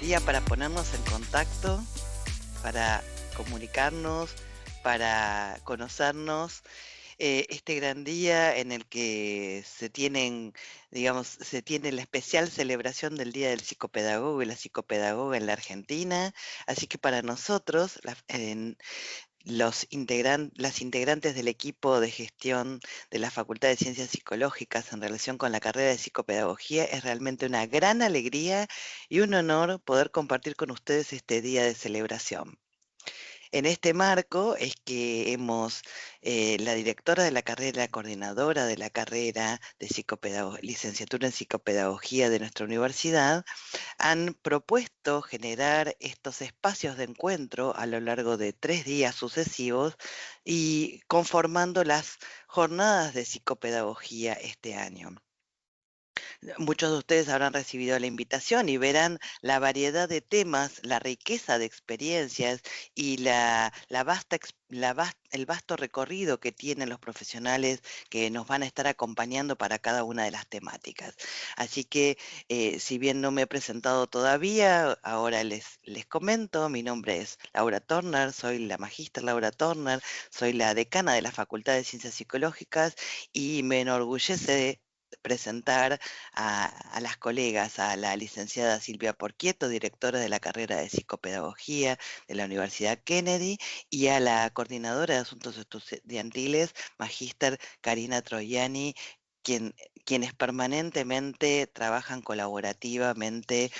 día para ponernos en contacto, para comunicarnos, para conocernos. Este gran día en el que se tiene la especial celebración del Día del Psicopedagogo y la psicopedagoga en la Argentina. Así que para nosotros, las integrantes del equipo de gestión de la Facultad de Ciencias Psicológicas en relación con la carrera de psicopedagogía, es realmente una gran alegría y un honor poder compartir con ustedes este día de celebración. En este marco es que la directora de la carrera, la coordinadora de la carrera de licenciatura en psicopedagogía de nuestra universidad, han propuesto generar estos espacios de encuentro a lo largo de 3 días sucesivos y conformando las jornadas de psicopedagogía este año. Muchos de ustedes habrán recibido la invitación y verán la variedad de temas, la riqueza de experiencias y el vasto recorrido que tienen los profesionales que nos van a estar acompañando para cada una de las temáticas. Así que, si bien no me he presentado todavía, ahora les comento. Mi nombre es Laura Turner, soy la magíster Laura Turner, soy la decana de la Facultad de Ciencias Psicológicas y me enorgullece presentar a las colegas, a la licenciada Silvia Porquieto, directora de la carrera de psicopedagogía de la Universidad Kennedy, y a la coordinadora de asuntos estudiantiles, magíster Karina Troiani, quienes permanentemente trabajan colaborativamente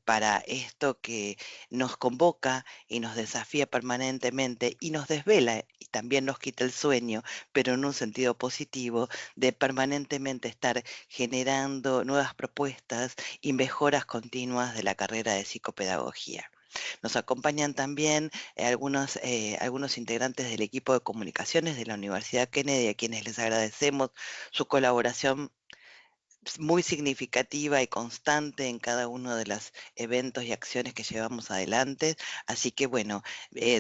para esto que nos convoca y nos desafía permanentemente y nos desvela y también nos quita el sueño, pero en un sentido positivo, de permanentemente estar generando nuevas propuestas y mejoras continuas de la carrera de psicopedagogía. Nos acompañan también algunos integrantes del equipo de comunicaciones de la Universidad Kennedy, a quienes les agradecemos su colaboración muy significativa y constante en cada uno de los eventos y acciones que llevamos adelante. Así que bueno,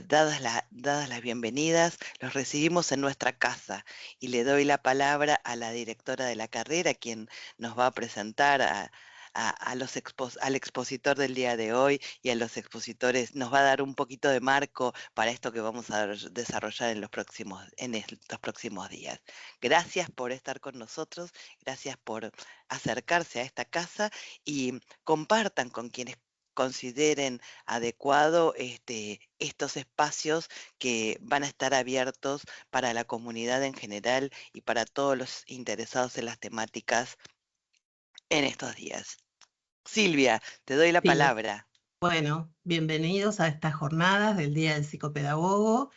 dadas las bienvenidas, los recibimos en nuestra casa y le doy la palabra a la directora de la carrera, quien nos va a presentar al expositor del día de hoy y a los expositores, nos va a dar un poquito de marco para esto que vamos a desarrollar en estos próximos días. Gracias por estar con nosotros, gracias por acercarse a esta casa y compartan con quienes consideren adecuado estos espacios que van a estar abiertos para la comunidad en general y para todos los interesados en las temáticas en estos días. Silvia, te doy la Sí, palabra. bueno, bienvenidos a estas jornadas del Día del Psicopedagogo.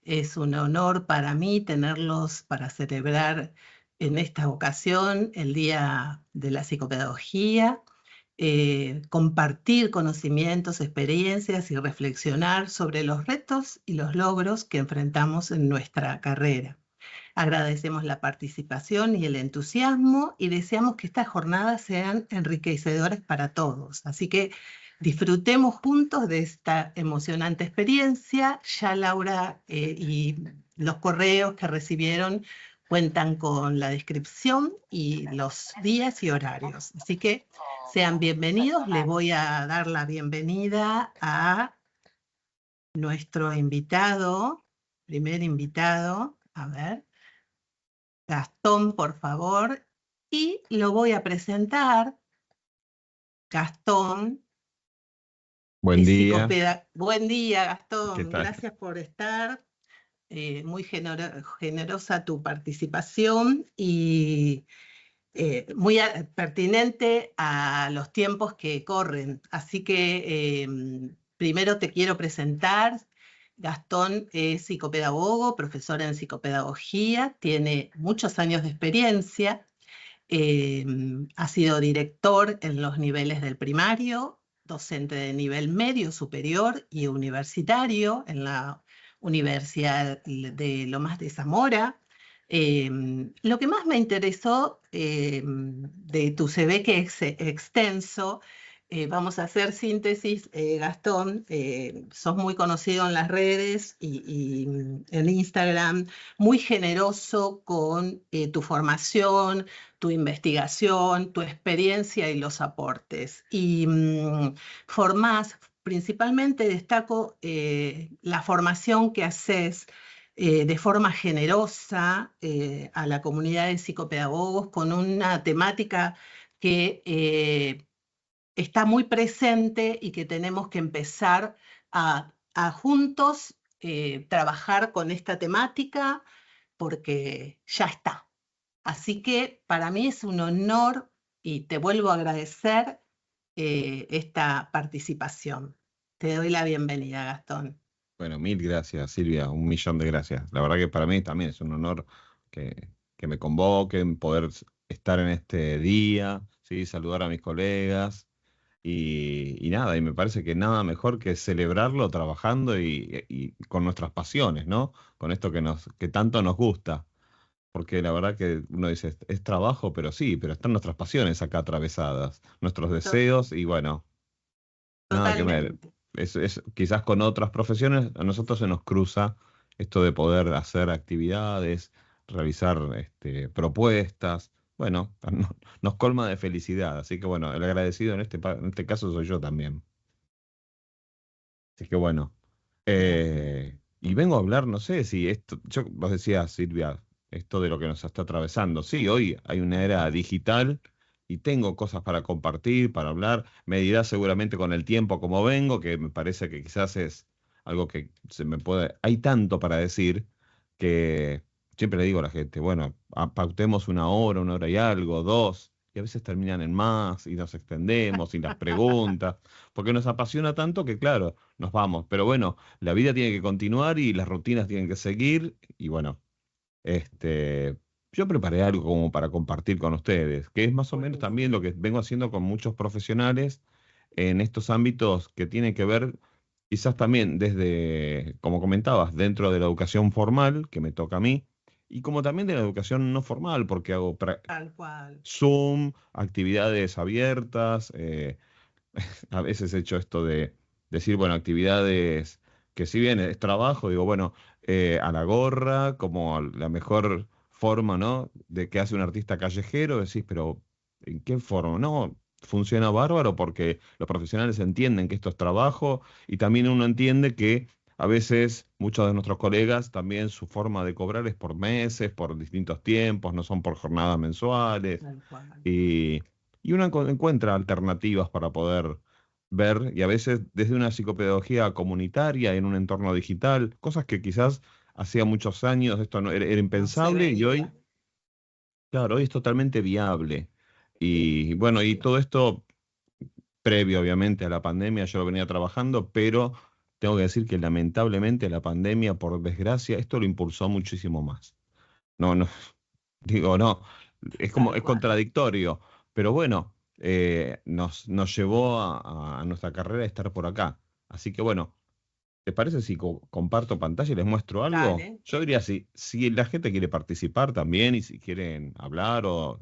Es un honor para mí tenerlos para celebrar en esta ocasión el Día de la Psicopedagogía, compartir conocimientos, experiencias y reflexionar sobre los retos y los logros que enfrentamos en nuestra carrera. Agradecemos la participación y el entusiasmo y deseamos que estas jornadas sean enriquecedoras para todos. Así que disfrutemos juntos de esta emocionante experiencia. Ya Laura y los correos que recibieron cuentan con la descripción y los días y horarios. Así que sean bienvenidos. Les voy a dar la bienvenida a nuestro primer invitado. A ver. Gastón, por favor, y lo voy a presentar. Gastón Buen es día, Buen día, ¿qué Gastón, tal? gracias por estar. Muy generosa tu participación y muy pertinente a los tiempos que corren. Así que primero te quiero presentar. Gastón es psicopedagogo, profesor en psicopedagogía, tiene muchos años de experiencia. Ha sido director en los niveles del primario, docente de nivel medio, superior y universitario en la Universidad de Lomas de Zamora. Lo que más me interesó de tu CV, que es extenso, vamos a hacer síntesis, Gastón. Sos muy conocido en las redes y en Instagram, muy generoso con tu formación, tu investigación, tu experiencia y los aportes. Y formás, principalmente destaco la formación que haces de forma generosa a la comunidad de psicopedagogos con una temática que está muy presente y que tenemos que empezar a juntos trabajar con esta temática porque ya está. Así que para mí es un honor y te vuelvo a agradecer esta participación. Te doy la bienvenida, Gastón. Bueno, mil gracias, Silvia, un millón de gracias. La verdad que para mí también es un honor que me convoquen, poder estar en este día, ¿sí? Saludar a mis colegas y nada, y me parece que nada mejor que celebrarlo trabajando y con nuestras pasiones, ¿no? Con esto que tanto nos gusta. Porque la verdad que uno dice, es trabajo, pero sí, pero están nuestras pasiones acá atravesadas, nuestros To- deseos y bueno, nada que ver. Totalmente. Quizás con otras profesiones a nosotros se nos cruza esto de poder hacer actividades, realizar propuestas. Bueno, nos colma de felicidad. Así que bueno, el agradecido en este caso soy yo también. Así que bueno. Gracias. Y vengo a hablar, no sé si esto, vos decías, Silvia, esto de lo que nos está atravesando. Sí, hoy hay una era digital y tengo cosas para compartir, para hablar. Me dirás seguramente con el tiempo como vengo, que me parece que quizás es algo que se me puede. Hay tanto para decir que siempre le digo a la gente, bueno, pautemos una hora y algo, dos, y a veces terminan en más y nos extendemos y las preguntas, porque nos apasiona tanto que, claro, nos vamos. Pero bueno, la vida tiene que continuar y las rutinas tienen que seguir. Y bueno, este, yo preparé algo como para compartir con ustedes, que es más o menos también lo que vengo haciendo con muchos profesionales en estos ámbitos que tienen que ver, quizás también desde, como comentabas, dentro de la educación formal, que me toca a mí, y como también de la educación no formal, porque hago Tal cual. Zoom, actividades abiertas, a veces he hecho esto de decir, bueno, actividades que si bien es trabajo, digo, bueno, a la gorra, como la mejor forma, ¿no? De que hace un artista callejero, decís, pero ¿en qué forma? No, funciona bárbaro porque los profesionales entienden que esto es trabajo y también uno entiende que a veces muchos de nuestros colegas también su forma de cobrar es por meses, por distintos tiempos, no son por jornadas mensuales. Tal cual. Y, y uno encuentra alternativas para poder ver, y a veces desde una psicopedagogía comunitaria en un entorno digital, cosas que quizás hacía muchos años esto no, era No se impensable y hoy, veía. claro, hoy es totalmente viable. Y bueno, y todo esto previo obviamente a la pandemia, yo lo venía trabajando, pero tengo que decir que lamentablemente la pandemia, por desgracia, esto lo impulsó muchísimo más. No, no, digo, no, Tal es cual. contradictorio, pero bueno, nos llevó a nuestra carrera a estar por acá. Así que bueno, ¿te parece si comparto pantalla y les muestro algo? Dale. Yo diría si la gente quiere participar también y si quieren hablar o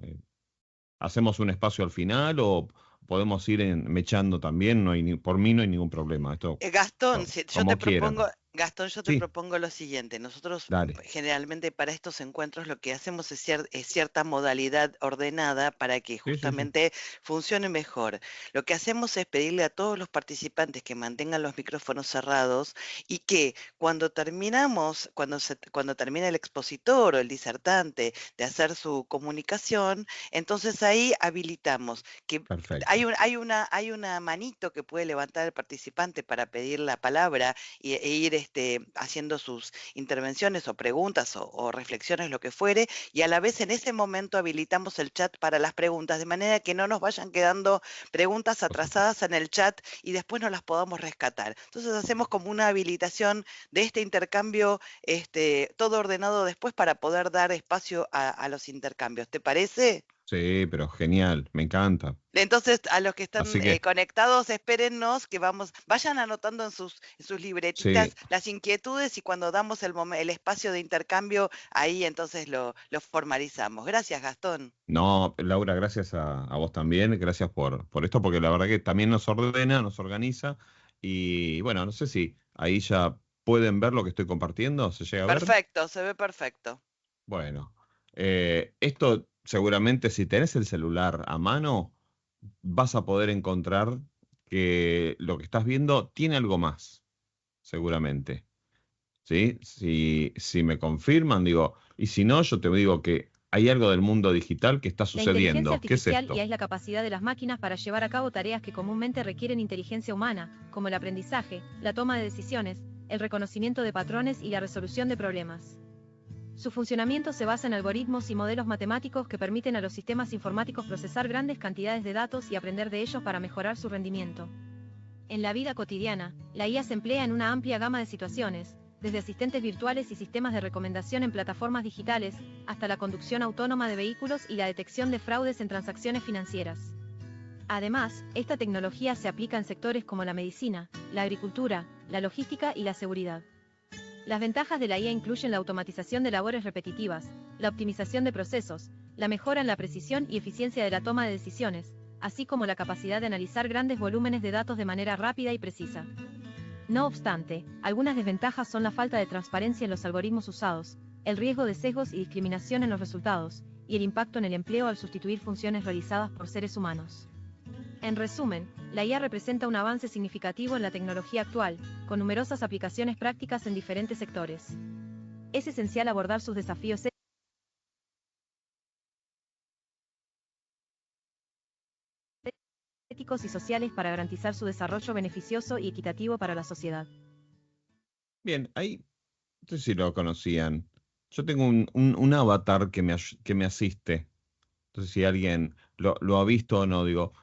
hacemos un espacio al final o podemos ir mechando también, no hay por mí no hay ningún problema. Esto Gastón, yo te como propongo, quieran. Gastón, yo te Sí, propongo lo siguiente. Nosotros dale. generalmente para estos encuentros lo que hacemos es cierta modalidad ordenada para que Sí, sí, sí. justamente funcione mejor. Lo que hacemos es pedirle a todos los participantes que mantengan los micrófonos cerrados y que cuando terminamos, cuando termina el expositor o el disertante de hacer su comunicación, entonces ahí habilitamos que Perfecto. hay una manito que puede levantar el participante para pedir la palabra e ir haciendo sus intervenciones o preguntas o reflexiones, lo que fuere, y a la vez en ese momento habilitamos el chat para las preguntas, de manera que no nos vayan quedando preguntas Por supuesto. atrasadas en el chat y después no las podamos rescatar. Entonces hacemos como una habilitación de este intercambio, todo ordenado después para poder dar espacio a los intercambios. ¿Te parece? Sí, pero genial, me encanta. Entonces, a los que están Así que, conectados, espérennos que vayan anotando en sus libretitas sí, las inquietudes y cuando damos el espacio de intercambio, ahí entonces lo formalizamos. Gracias, Gastón. no, Laura, gracias a vos también, gracias por esto, porque la verdad que también nos ordena, nos organiza, y bueno, no sé si ahí ya pueden ver lo que estoy compartiendo, ¿se llega a ver? Perfecto, se ve perfecto. Bueno, esto seguramente si tenés el celular a mano, vas a poder encontrar que lo que estás viendo tiene algo más, seguramente. ¿Sí? Si me confirman, digo, y si no, yo te digo que hay algo del mundo digital que está La inteligencia sucediendo. ¿Qué es artificial IA esto? es la capacidad de las máquinas para llevar a cabo tareas que comúnmente requieren inteligencia humana, como el aprendizaje, la toma de decisiones, el reconocimiento de patrones y la resolución de problemas. Su funcionamiento se basa en algoritmos y modelos matemáticos que permiten a los sistemas informáticos procesar grandes cantidades de datos y aprender de ellos para mejorar su rendimiento. En la vida cotidiana, la IA se emplea en una amplia gama de situaciones, desde asistentes virtuales y sistemas de recomendación en plataformas digitales, hasta la conducción autónoma de vehículos y la detección de fraudes en transacciones financieras. Además, esta tecnología se aplica en sectores como la medicina, la agricultura, la logística y la seguridad. Las ventajas de la IA incluyen la automatización de labores repetitivas, la optimización de procesos, la mejora en la precisión y eficiencia de la toma de decisiones, así como la capacidad de analizar grandes volúmenes de datos de manera rápida y precisa. No obstante, algunas desventajas son la falta de transparencia en los algoritmos usados, el riesgo de sesgos y discriminación en los resultados, y el impacto en el empleo al sustituir funciones realizadas por seres humanos. En resumen, la IA representa un avance significativo en la tecnología actual, con numerosas aplicaciones prácticas en diferentes sectores. Es esencial abordar sus desafíos éticos y sociales para garantizar su desarrollo beneficioso y equitativo para la sociedad. Bien, ahí, no sé si lo conocían. Yo tengo un avatar que me asiste. No sé si alguien lo ha visto o no. Digo,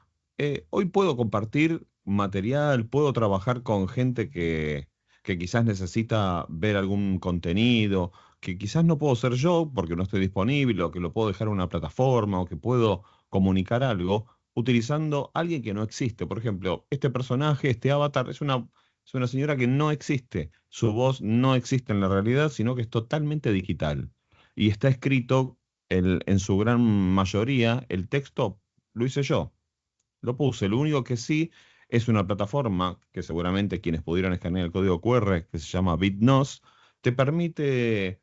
hoy puedo compartir material, puedo trabajar con gente que quizás necesita ver algún contenido, que quizás no puedo ser yo porque no estoy disponible, o que lo puedo dejar en una plataforma, o que puedo comunicar algo utilizando a alguien que no existe. Por ejemplo, este personaje, este avatar, es una señora que no existe. Su voz no existe en la realidad, sino que es totalmente digital. Y está escrito en su gran mayoría, el texto lo hice yo, lo puse. Lo único que sí es una plataforma que seguramente quienes pudieron escanear el código QR, que se llama Bitnos, te permite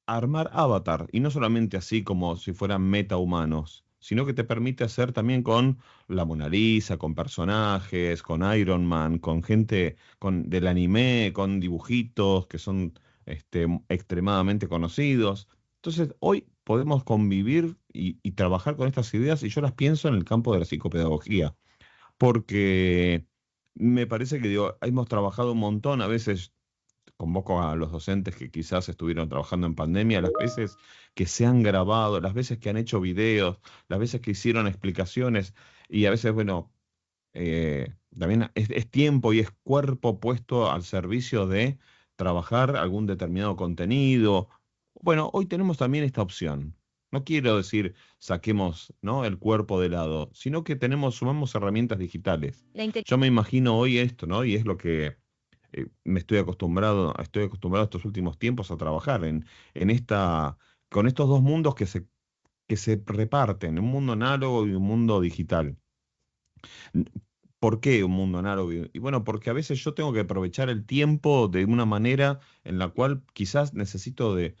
armar avatar, y no solamente así como si fueran metahumanos, sino que te permite hacer también con la Mona Lisa, con personajes, con Iron Man, con gente del anime, con dibujitos que son extremadamente conocidos. Entonces, hoy podemos convivir y trabajar con estas ideas, y yo las pienso en el campo de la psicopedagogía, porque me parece que digo, hemos trabajado un montón, a veces convoco a los docentes que quizás estuvieron trabajando en pandemia, las veces que se han grabado, las veces que han hecho videos, las veces que hicieron explicaciones, y a veces, bueno, también es tiempo y es cuerpo puesto al servicio de trabajar algún determinado contenido. Bueno, hoy tenemos también esta opción. No quiero decir saquemos, ¿no?, el cuerpo de lado, sino que sumamos herramientas digitales. La Yo me imagino hoy esto, ¿no? Y es lo que estoy acostumbrado estos últimos tiempos a trabajar con estos dos mundos que se reparten, un mundo análogo y un mundo digital. N- ¿Por qué un mundo análogo? Y bueno, porque a veces yo tengo que aprovechar el tiempo de una manera en la cual quizás necesito de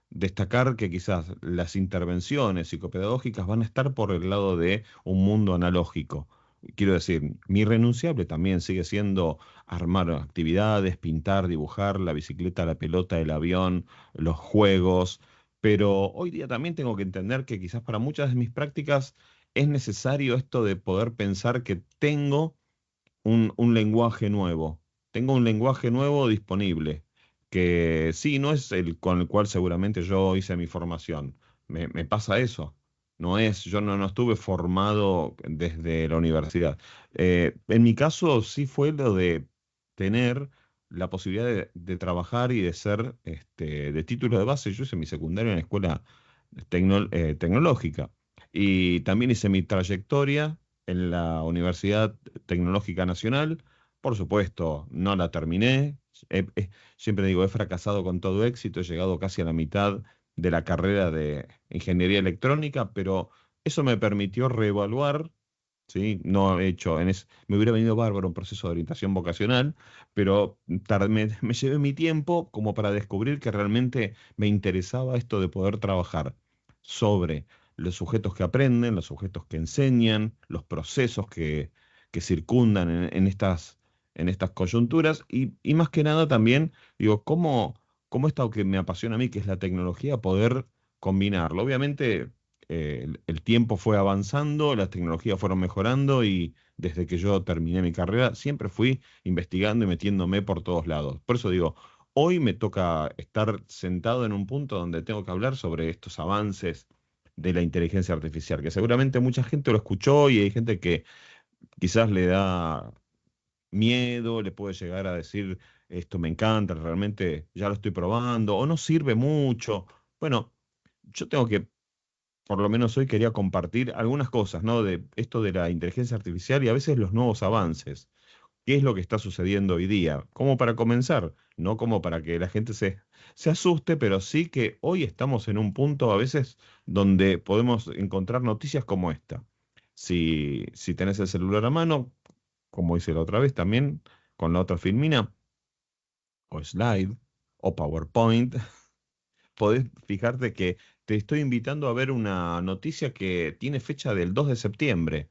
destacar que quizás las intervenciones psicopedagógicas van a estar por el lado de un mundo analógico. Quiero decir, mi irrenunciable también sigue siendo armar actividades, pintar, dibujar, la bicicleta, la pelota, el avión, los juegos, pero hoy día también tengo que entender que quizás para muchas de mis prácticas es necesario esto de poder pensar que tengo un lenguaje nuevo. Tengo un lenguaje nuevo disponible, que sí, no es el con el cual seguramente yo hice mi formación. Me pasa eso. Yo no estuve formado desde la universidad. En mi caso sí fue lo de tener la posibilidad de trabajar y de ser de título de base. Yo hice mi secundario en la escuela tecnológica. Y también hice mi trayectoria en la Universidad Tecnológica Nacional. Por supuesto, no la terminé. Siempre digo, he fracasado con todo éxito, he llegado casi a la mitad de la carrera de ingeniería electrónica, pero eso me permitió reevaluar, ¿sí? No he hecho, me hubiera venido bárbaro un proceso de orientación vocacional, pero me llevé mi tiempo como para descubrir que realmente me interesaba esto de poder trabajar sobre los sujetos que aprenden, los sujetos que enseñan, los procesos que circundan en estas coyunturas y más que nada también, digo, cómo esto que me apasiona a mí, que es la tecnología, poder combinarlo. Obviamente, el tiempo fue avanzando, las tecnologías fueron mejorando y desde que yo terminé mi carrera siempre fui investigando y metiéndome por todos lados. Por eso digo, hoy me toca estar sentado en un punto donde tengo que hablar sobre estos avances de la inteligencia artificial, que seguramente mucha gente lo escuchó y hay gente que quizás le da miedo, le puede llegar a decir, esto me encanta, realmente ya lo estoy probando, o no sirve mucho. Bueno, yo tengo que, por lo menos hoy quería compartir algunas cosas, ¿no? De esto de la inteligencia artificial y a veces los nuevos avances. ¿Qué es lo que está sucediendo hoy día? Como para comenzar, no como para que la gente se asuste, pero sí que hoy estamos en un punto a veces donde podemos encontrar noticias como esta. Si tenés el celular a mano, como hice la otra vez también, con la otra filmina, o slide, o PowerPoint, podés fijarte que te estoy invitando a ver una noticia que tiene fecha del 2 de septiembre.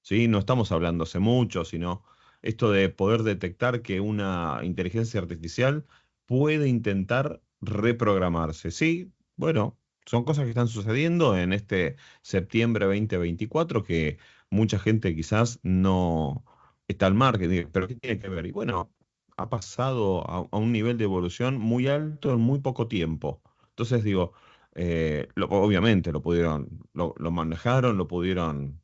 ¿Sí? No estamos hablando hace mucho, sino esto de poder detectar que una inteligencia artificial puede intentar reprogramarse. Sí, bueno, son cosas que están sucediendo en este septiembre 2024 que mucha gente quizás no está al margen, pero ¿qué tiene que ver? Y bueno, ha pasado a un nivel de evolución muy alto en muy poco tiempo. Entonces digo, obviamente lo manejaron, lo pudieron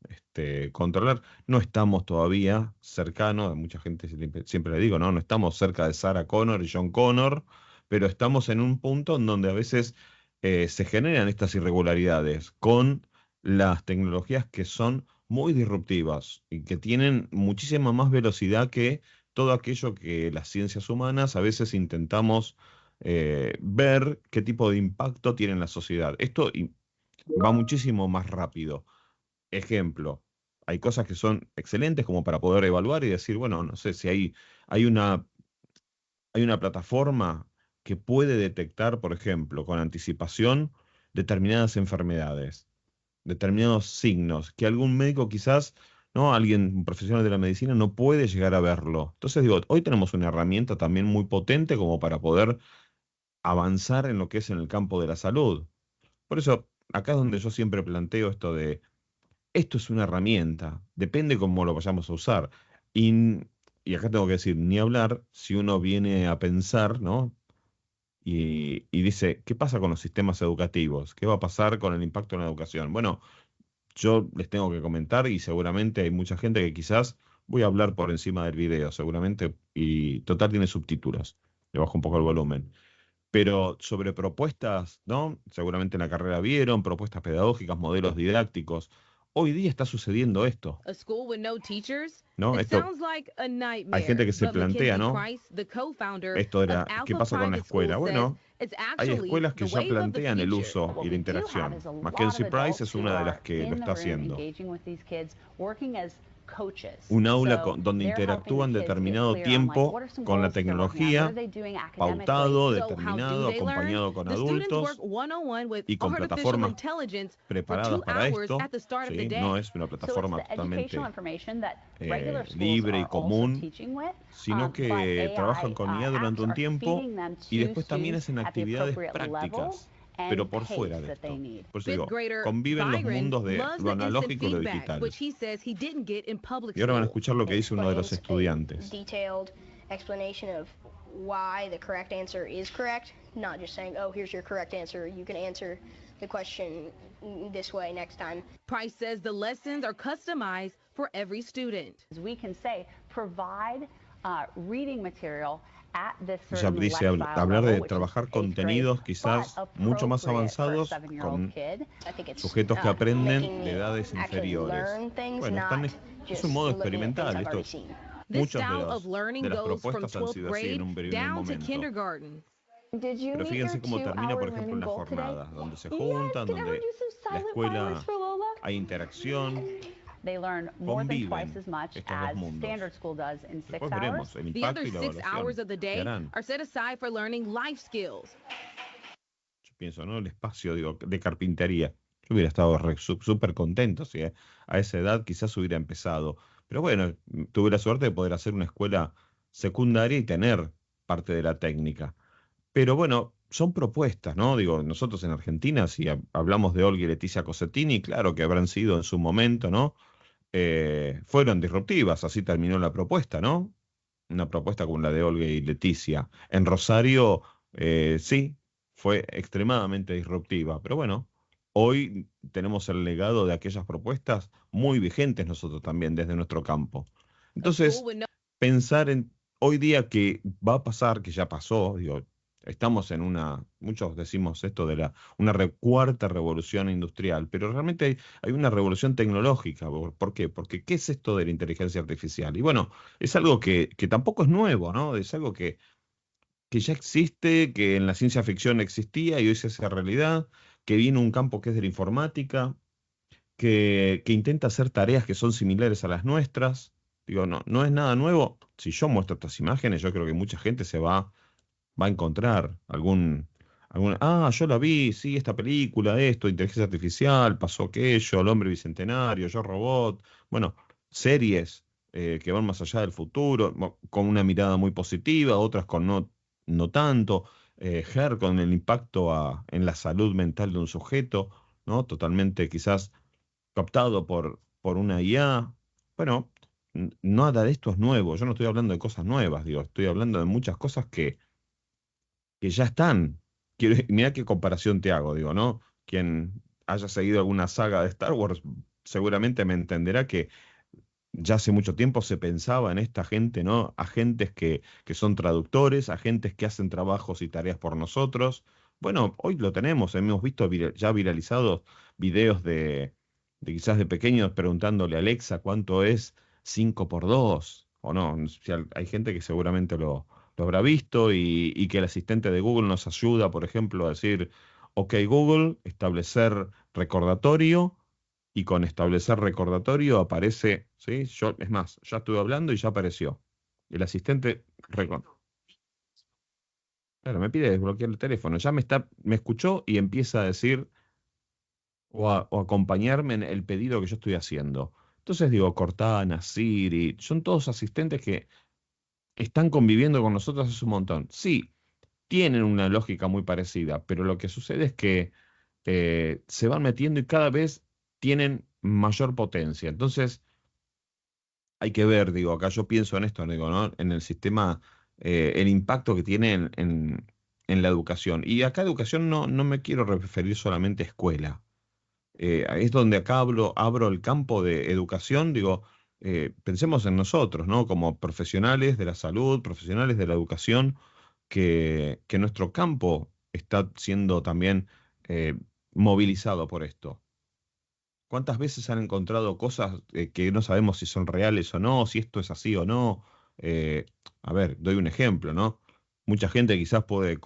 controlar. No estamos todavía cercanos, a mucha gente siempre le digo, ¿no? No estamos cerca de Sarah Connor y John Connor, pero estamos en un punto en donde a veces se generan estas irregularidades con las tecnologías que son muy disruptivas y que tienen muchísima más velocidad que todo aquello que las ciencias humanas a veces intentamos ver qué tipo de impacto tiene en la sociedad. Va muchísimo más rápido. Ejemplo, hay cosas que son excelentes como para poder evaluar y decir, bueno, no sé si hay una, hay una plataforma que puede detectar, por ejemplo, con anticipación determinadas enfermedades, determinados signos, que algún médico quizás, ¿no? Alguien, un profesional de la medicina, no puede llegar a verlo. Entonces digo, hoy tenemos una herramienta también muy potente como para poder avanzar en lo que es en el campo de la salud. Por eso, acá es donde yo siempre planteo esto de, esto es una herramienta, depende cómo lo vayamos a usar. Y, y acá tengo que decir, ni hablar si uno viene a pensar, ¿no? Y dice, ¿qué pasa con los sistemas educativos? ¿Qué va a pasar con el impacto en la educación? Bueno, yo les tengo que comentar y seguramente hay mucha gente que quizás voy a hablar por encima del video, seguramente, y total tiene subtítulos. Le bajo un poco el volumen. Pero sobre propuestas, ¿no? Seguramente en la carrera vieron propuestas pedagógicas, modelos didácticos. Hoy día está sucediendo esto, A school with no teachers? ¿no? It Esto, sounds like a hay gente nightmare, que se but plantea, Mackenzie ¿no? Price, the co-founder Esto of era, ¿qué Alpha pasa con la Private School, escuela? says Bueno, it's hay actually escuelas the que ya wave of the plantean el future. uso What y la we do have interacción. is a lot Mackenzie of Price es adults who una de las are que lo in the está room haciendo. engaging with these kids, working as coaches. Un aula So donde they're helping the interactúan kids get determinado clear on like tiempo what are some con la goals that they're working on, what are tecnología, they doing academically. pautado, So how do determinado, they learn? acompañado con The students work adultos one-on-one with y con artificial plataformas intelligence for 2 preparadas para hours esto, at the start of the ¿sí? No day. es una So it's plataforma the educational totalmente information that regular schools libre y are also común, teaching with, sino but que trabajan AI con IA durante apps un are tiempo feeding them y to después también students hacen at the actividades appropriate level prácticas, and pero por pace fuera de that they esto. need. Por eso Fifth digo, grader conviven los Byron mundos de loves lo the instant analógico y lo feedback, digital. which he says he didn't get in public Y ahora van a school. escuchar lo que dice uno de los Explains estudiantes. a detailed explanation of why the correct answer is correct, not just saying, oh, here's your correct answer. You can answer the question this way next time. Price says the lessons are customized for every student. We can say provide reading material Ya dice hablar de trabajar contenidos quizás mucho más avanzados con sujetos que aprenden de edades inferiores. Bueno, es un modo experimental. Muchas de las propuestas han sido así en un primer momento. Pero fíjense cómo termina, por ejemplo, en las jornadas, donde se juntan, donde la escuela hay interacción, conviven estos dos mundos. Después veremos el impacto y la evaluación que harán. Yo pienso, ¿no? El espacio, digo, de carpintería. Yo hubiera estado súper contento si a esa edad quizás hubiera empezado. Pero bueno, tuve la suerte de poder hacer una escuela secundaria y tener parte de la técnica. Pero bueno, son propuestas, ¿no? Digo, nosotros en Argentina, si hablamos de Olga y Leticia Cossettini, claro que habrán sido en su momento, ¿no? Fueron disruptivas, así terminó la propuesta, ¿no? Una propuesta como la de Olga y Leticia. En Rosario, sí, fue extremadamente disruptiva, pero bueno, hoy tenemos el legado de aquellas propuestas muy vigentes nosotros también desde nuestro campo. Entonces, pensar en hoy día que va a pasar, que ya pasó, digo, estamos en muchos decimos esto de una cuarta revolución industrial, pero realmente hay una revolución tecnológica. ¿Por qué? Porque ¿qué es esto de la inteligencia artificial? Y bueno, es algo que tampoco es nuevo, ¿no? Es algo que ya existe, que en la ciencia ficción existía y hoy se hace realidad, que viene un campo que es de la informática, que intenta hacer tareas que son similares a las nuestras. Digo, no es nada nuevo. Si yo muestro estas imágenes, yo creo que mucha gente se va a encontrar yo la vi, sí, esta película, esto, inteligencia artificial, pasó aquello, el hombre bicentenario, Yo Robot, bueno, series que van más allá del futuro, con una mirada muy positiva, otras con no tanto, Her con el impacto en la salud mental de un sujeto, ¿no? Totalmente quizás captado por una IA. Bueno, nada de esto es nuevo, yo no estoy hablando de cosas nuevas, digo, estoy hablando de muchas cosas que ya están. Mira qué comparación te hago, digo, ¿no? Quien haya seguido alguna saga de Star Wars seguramente me entenderá que ya hace mucho tiempo se pensaba en esta gente, ¿no? Agentes que son traductores, agentes que hacen trabajos y tareas por nosotros. Bueno, hoy lo tenemos, hemos visto ya viralizados videos de quizás de pequeños preguntándole a Alexa cuánto es 5 por 2, o no. Si hay gente que seguramente lo habrá visto y que el asistente de Google nos ayuda, por ejemplo, a decir, ok, Google, establecer recordatorio, y con establecer recordatorio aparece, ¿sí? Es más, ya estuve hablando y ya apareció. El asistente, claro, me pide desbloquear el teléfono, ya me escuchó y empieza a decir o acompañarme en el pedido que yo estoy haciendo. Entonces digo, Cortana, Siri, son todos asistentes que están conviviendo con nosotros hace un montón. Sí, tienen una lógica muy parecida, pero lo que sucede es que se van metiendo y cada vez tienen mayor potencia. Entonces, hay que ver, digo, acá yo pienso en esto, digo, ¿no? En el sistema, el impacto que tiene en la educación. Y acá educación no me quiero referir solamente a escuela. Es donde acá abro el campo de educación, digo, pensemos en nosotros, ¿no? Como profesionales de la salud, profesionales de la educación, que nuestro campo está siendo también movilizado por esto. ¿Cuántas veces han encontrado cosas que no sabemos si son reales o no, si esto es así o no? Eh, a ver, doy un ejemplo, ¿no? Mucha gente quizás puede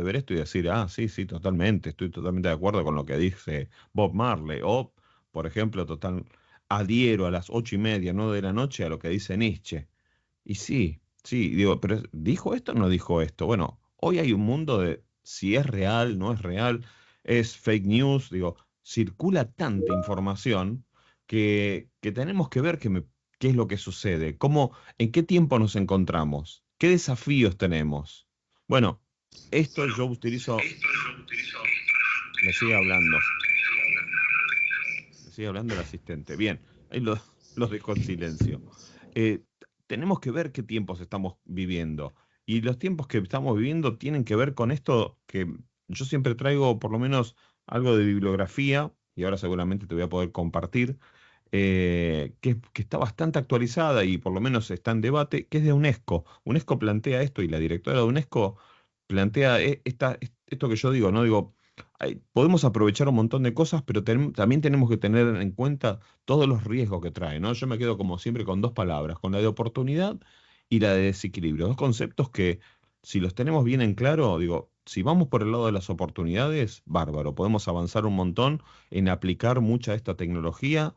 ver esto y decir, sí, sí, totalmente, estoy totalmente de acuerdo con lo que dice Bob Marley. O, por ejemplo, adhiero a las 8:30, 9 de la noche a lo que dice Nietzsche. Y sí, sí, digo, pero ¿dijo esto o no dijo esto? Bueno, hoy hay un mundo de si es real, no es real, es fake news, digo, circula tanta información que tenemos que ver qué es lo que sucede, en qué tiempo nos encontramos, qué desafíos tenemos. Bueno, esto yo utilizo. Me sigue hablando el asistente. Bien, ahí los dejo en silencio. Eh, Tenemos que ver qué tiempos estamos viviendo. Y los tiempos que estamos viviendo tienen que ver con esto que yo siempre traigo por lo menos algo de bibliografía, y ahora seguramente te voy a poder compartir, que está bastante actualizada y por lo menos está en debate, que es de UNESCO. UNESCO plantea esto y la directora de UNESCO plantea esto que yo digo, ¿no? Digo, podemos aprovechar un montón de cosas, pero también tenemos que tener en cuenta todos los riesgos que trae, ¿no? Yo me quedo como siempre con dos palabras, con la de oportunidad y la de desequilibrio. Dos conceptos que si los tenemos bien en claro, digo, si vamos por el lado de las oportunidades, bárbaro, podemos avanzar un montón en aplicar mucha de esta tecnología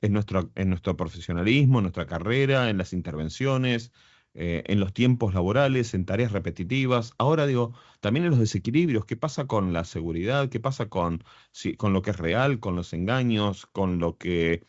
en nuestro profesionalismo, en nuestra carrera, en las intervenciones, en los tiempos laborales, en tareas repetitivas. Ahora digo, también en los desequilibrios, ¿qué pasa con la seguridad? ¿Qué pasa con lo que es real, con los engaños, con lo que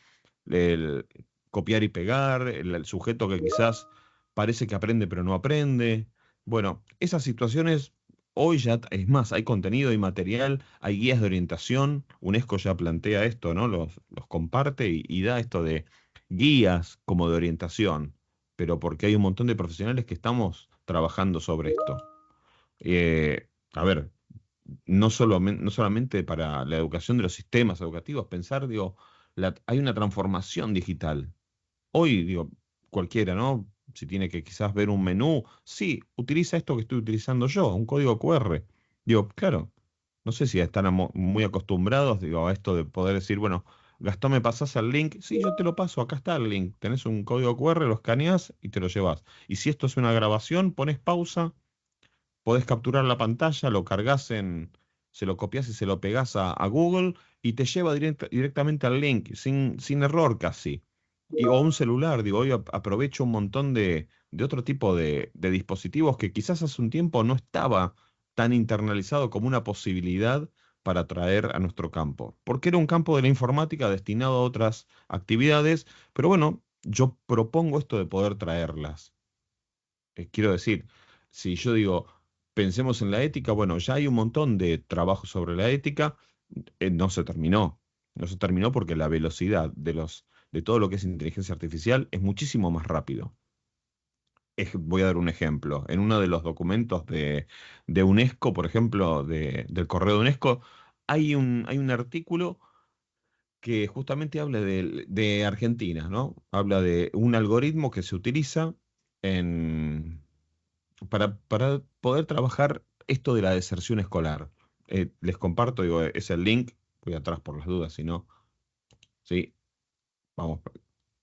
el copiar y pegar, el sujeto que quizás parece que aprende pero no aprende? Bueno, esas situaciones hoy ya, es más, hay contenido y material, hay guías de orientación. UNESCO ya plantea esto, ¿no? Los comparte y da esto de guías como de orientación, pero porque hay un montón de profesionales que estamos trabajando sobre esto. A ver, no solamente para la educación de los sistemas educativos, pensar, digo, hay una transformación digital. Hoy, digo, cualquiera, ¿no? Si tiene que quizás ver un menú, sí, utiliza esto que estoy utilizando yo, un código QR. Digo, claro, no sé si están muy acostumbrados, digo, a esto de poder decir, bueno, Gastón, ¿me pasás el link? Sí, yo te lo paso, acá está el link. Tenés un código QR, lo escaneás y te lo llevas. Y si esto es una grabación, pones pausa, podés capturar la pantalla, lo cargas se lo copias y se lo pegás a Google y te lleva directamente al link, sin error casi. O un celular, digo, hoy aprovecho un montón de otro tipo de dispositivos que quizás hace un tiempo no estaba tan internalizado como una posibilidad para traer a nuestro campo. Porque era un campo de la informática destinado a otras actividades, pero bueno, yo propongo esto de poder traerlas. Quiero decir, si yo digo, pensemos en la ética, bueno, ya hay un montón de trabajo sobre la ética, no se terminó. No se terminó porque la velocidad de todo lo que es inteligencia artificial es muchísimo más rápido. Voy a dar un ejemplo. En uno de los documentos de UNESCO, por ejemplo, del correo de UNESCO, hay un artículo que justamente habla de Argentina, ¿no? Habla de un algoritmo que se utiliza en para poder trabajar esto de la deserción escolar. Les comparto, digo, es el link, voy atrás por las dudas, si no, sí, vamos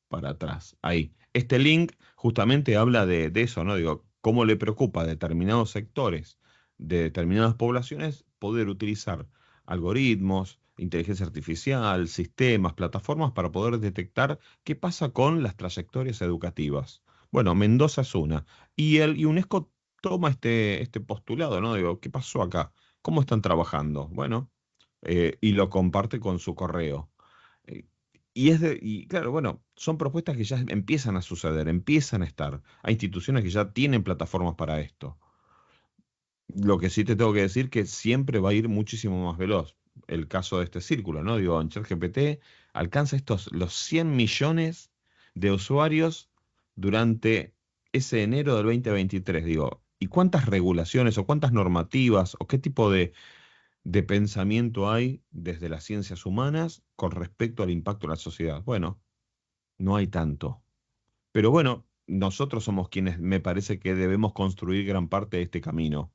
para atrás, ahí. Este link justamente habla de eso, ¿no? Digo, cómo le preocupa a determinados sectores de determinadas poblaciones poder utilizar algoritmos, inteligencia artificial, sistemas, plataformas para poder detectar qué pasa con las trayectorias educativas. Bueno, Mendoza es una. Y UNESCO toma este postulado, ¿no? Digo, ¿qué pasó acá? ¿Cómo están trabajando? Bueno, y lo comparte con su correo. Eh, y claro, bueno, son propuestas que ya empiezan a suceder, empiezan a estar. Hay instituciones que ya tienen plataformas para esto. Lo que sí te tengo que decir que siempre va a ir muchísimo más veloz. El caso de este círculo, ¿no? Digo, en ChatGPT alcanza los 100 millones de usuarios durante ese enero del 2023. Digo, ¿y cuántas regulaciones o cuántas normativas o qué tipo de pensamiento hay desde las ciencias humanas con respecto al impacto en la sociedad? Bueno, no hay tanto. Pero bueno, nosotros somos quienes me parece que debemos construir gran parte de este camino.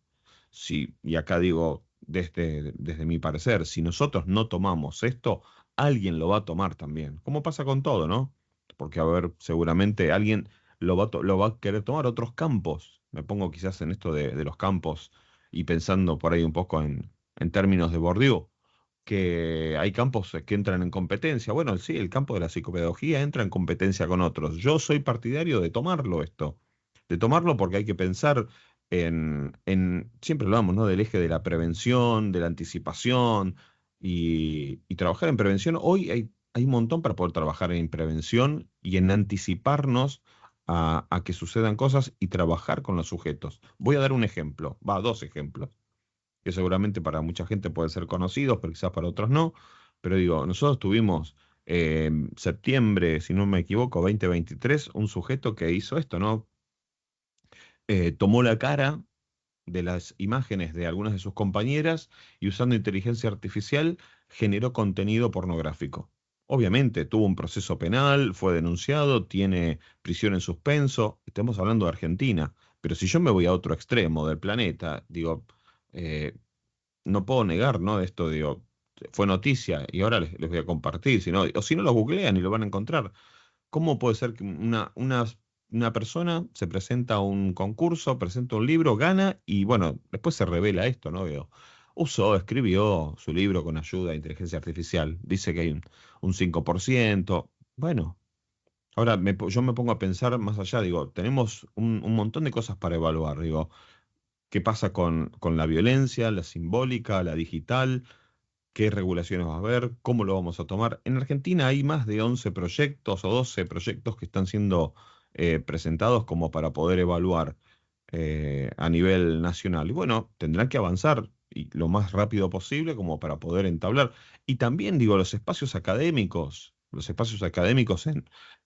Sí, y acá digo, desde mi parecer, si nosotros no tomamos esto, alguien lo va a tomar también. Como pasa con todo, ¿no? Porque, a ver, seguramente alguien lo va a querer tomar otros campos. Me pongo quizás en esto de los campos y pensando por ahí un poco en términos de Bourdieu, que hay campos que entran en competencia. Bueno, sí, el campo de la psicopedagogía entra en competencia con otros. Yo soy partidario de tomarlo esto, de tomarlo porque hay que pensar siempre hablamos, ¿no? Del eje de la prevención, de la anticipación y trabajar en prevención. Hoy hay un montón para poder trabajar en prevención y en anticiparnos a que sucedan cosas y trabajar con los sujetos. Voy a dar un ejemplo, dos ejemplos que seguramente para mucha gente pueden ser conocidos, pero quizás para otros no. Pero digo, nosotros tuvimos en septiembre, si no me equivoco, 2023, un sujeto que hizo esto, ¿no? Tomó la cara de las imágenes de algunas de sus compañeras y usando inteligencia artificial generó contenido pornográfico. Obviamente tuvo un proceso penal, fue denunciado, tiene prisión en suspenso. Estamos hablando de Argentina. Pero si yo me voy a otro extremo del planeta, digo, eh, no puedo negar, ¿no? Esto, digo, fue noticia y ahora les voy a compartir. Si no, o si no lo googlean y lo van a encontrar. ¿Cómo puede ser que una persona se presenta a un concurso, presenta un libro, gana y bueno, después se revela esto, ¿no? Veo. Escribió su libro con ayuda de inteligencia artificial. Dice que hay un 5%. Bueno, ahora yo me pongo a pensar más allá, digo, tenemos un montón de cosas para evaluar, digo, ¿qué pasa con la violencia, la simbólica, la digital? ¿Qué regulaciones va a haber? ¿Cómo lo vamos a tomar? En Argentina hay más de 11 proyectos o 12 proyectos que están siendo presentados como para poder evaluar a nivel nacional. Y bueno, tendrán que avanzar y lo más rápido posible como para poder entablar. Y también digo, los espacios académicos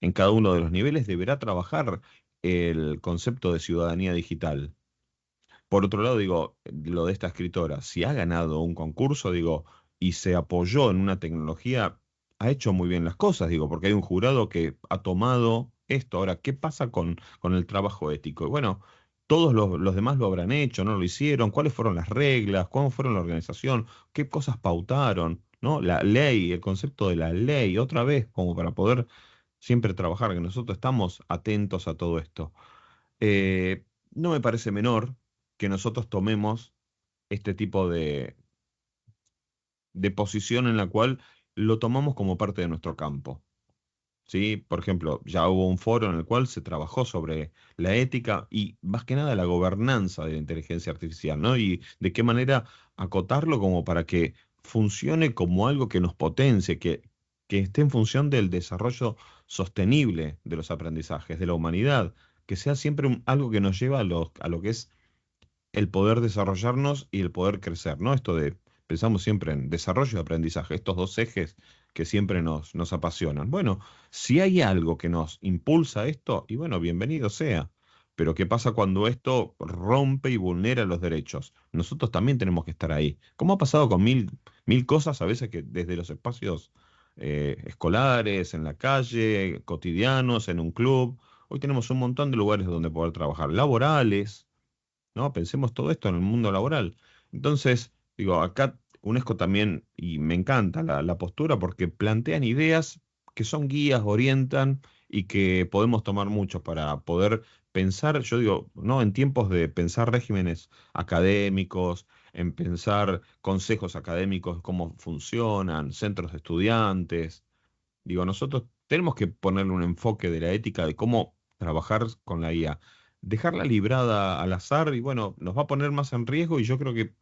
en cada uno de los niveles deberá trabajar el concepto de ciudadanía digital. Por otro lado, digo, lo de esta escritora, si ha ganado un concurso, digo, y se apoyó en una tecnología, ha hecho muy bien las cosas, digo, porque hay un jurado que ha tomado esto. Ahora, ¿qué pasa con el trabajo ético? Y bueno, todos los demás lo habrán hecho, no lo hicieron, cuáles fueron las reglas, cómo fueron la organización, qué cosas pautaron, ¿no? La ley, el concepto de la ley, otra vez, como para poder siempre trabajar, que nosotros estamos atentos a todo esto. No me parece menor que nosotros tomemos este tipo de posición en la cual lo tomamos como parte de nuestro campo. ¿Sí? Por ejemplo, ya hubo un foro en el cual se trabajó sobre la ética y más que nada la gobernanza de la inteligencia artificial, ¿no? Y de qué manera acotarlo como para que funcione como algo que nos potencie, que esté en función del desarrollo sostenible de los aprendizajes, de la humanidad, que sea siempre algo que nos lleva a lo que es el poder desarrollarnos y el poder crecer, ¿no? Esto de, pensamos siempre en desarrollo y aprendizaje, estos dos ejes que siempre nos apasionan. Bueno, si hay algo que nos impulsa esto, y bueno, bienvenido sea. Pero ¿qué pasa cuando esto rompe y vulnera los derechos? Nosotros también tenemos que estar ahí. Como ha pasado con mil cosas, a veces que desde los espacios escolares, en la calle, cotidianos, en un club. Hoy tenemos un montón de lugares donde poder trabajar, laborales, ¿no? Pensemos todo esto en el mundo laboral. Entonces, digo, acá UNESCO también, y me encanta la postura porque plantean ideas que son guías, orientan y que podemos tomar mucho para poder pensar, yo digo, ¿no? En tiempos de pensar regímenes académicos, en pensar consejos académicos, cómo funcionan, centros de estudiantes. Digo, nosotros tenemos que ponerle un enfoque de la ética de cómo trabajar con la IA. Dejarla librada al azar y bueno, nos va a poner más en riesgo y yo creo que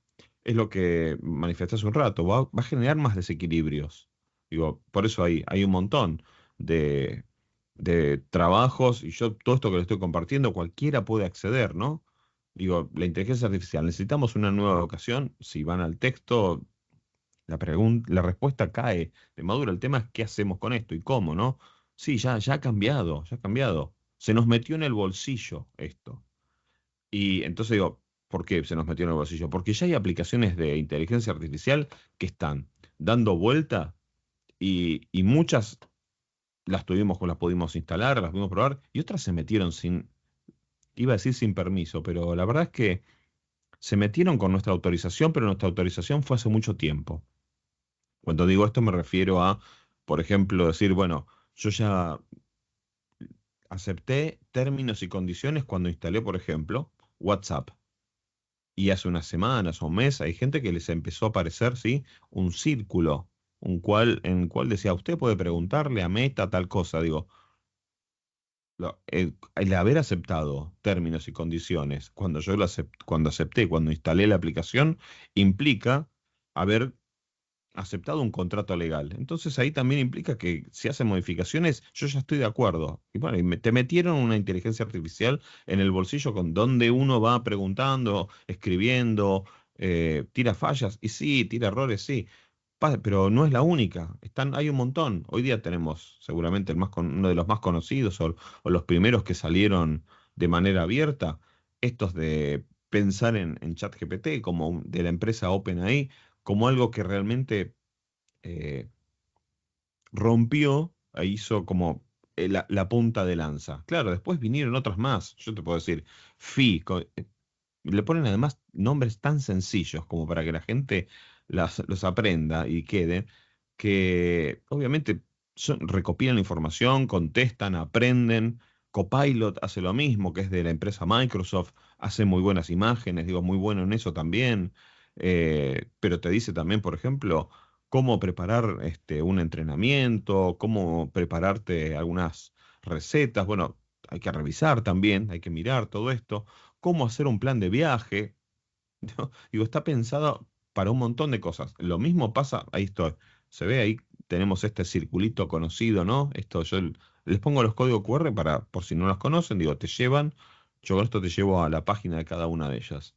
es lo que manifesté hace un rato, va a generar más desequilibrios. Digo, por eso hay un montón de, de trabajos y yo todo esto que le estoy compartiendo, cualquiera puede acceder, ¿no? Digo, la inteligencia artificial, necesitamos una nueva vocación, si van al texto, la respuesta cae de madura. El tema es qué hacemos con esto y cómo, ¿no? Sí, ya ha cambiado, ya ha cambiado. Se nos metió en el bolsillo esto. Y entonces digo, ¿por qué se nos metió en el bolsillo? Porque ya hay aplicaciones de inteligencia artificial que están dando vuelta y muchas las pudimos instalar, las pudimos probar y otras se metieron iba a decir sin permiso, pero la verdad es que se metieron con nuestra autorización, pero nuestra autorización fue hace mucho tiempo. Cuando digo esto me refiero a, por ejemplo, decir, bueno, yo ya acepté términos y condiciones cuando instalé, por ejemplo, WhatsApp. Y hace unas semanas o un mes hay gente que les empezó a aparecer, ¿sí? Un círculo, en el cual decía, usted puede preguntarle a Meta tal cosa. Digo, el haber aceptado términos y condiciones cuando cuando acepté, cuando instalé la aplicación, implica haber aceptado un contrato legal. Entonces ahí también implica que si hacen modificaciones, yo ya estoy de acuerdo. Y bueno, te metieron una inteligencia artificial en el bolsillo con donde uno va preguntando, escribiendo, tira fallas, y sí, tira errores, sí. Pero no es la única. Hay un montón. Hoy día tenemos seguramente uno de los más conocidos o los primeros que salieron de manera abierta, estos de pensar en ChatGPT como de la empresa OpenAI como algo que realmente eh, rompió e hizo como la punta de lanza. Claro, después vinieron otras más. Yo te puedo decir, le ponen además nombres tan sencillos como para que la gente los aprenda y queden, que obviamente recopilan la información, contestan, aprenden. Copilot hace lo mismo, que es de la empresa Microsoft, hace muy buenas imágenes, digo, muy bueno en eso también. Pero te dice también, por ejemplo, cómo preparar un entrenamiento, cómo prepararte algunas recetas. Bueno, hay que revisar también, hay que mirar todo esto, cómo hacer un plan de viaje. ¿No? Digo, está pensado para un montón de cosas. Lo mismo pasa, ahí estoy, se ve ahí, tenemos este circulito conocido, ¿no? Esto yo les pongo los códigos QR por si no los conocen, digo, te llevan, yo con esto te llevo a la página de cada una de ellas.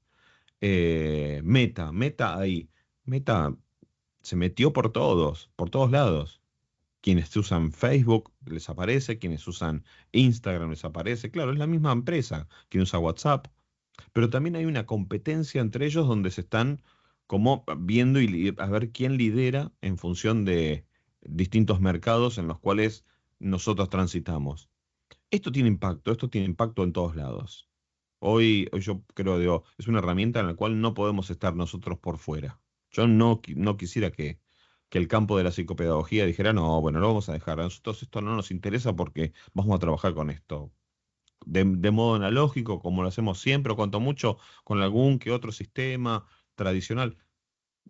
Meta ahí. Meta se metió por todos lados. Quienes usan Facebook les aparece, quienes usan Instagram les aparece. Claro, es la misma empresa. Quien usa WhatsApp, pero también hay una competencia entre ellos donde se están como viendo y a ver quién lidera en función de distintos mercados en los cuales nosotros transitamos. Esto tiene impacto en todos lados. Hoy yo creo, digo, es una herramienta en la cual no podemos estar nosotros por fuera. Yo no quisiera que el campo de la psicopedagogía dijera, no, bueno, lo vamos a dejar. A nosotros esto no nos interesa porque vamos a trabajar con esto de modo analógico, como lo hacemos siempre, o cuanto mucho con algún que otro sistema tradicional.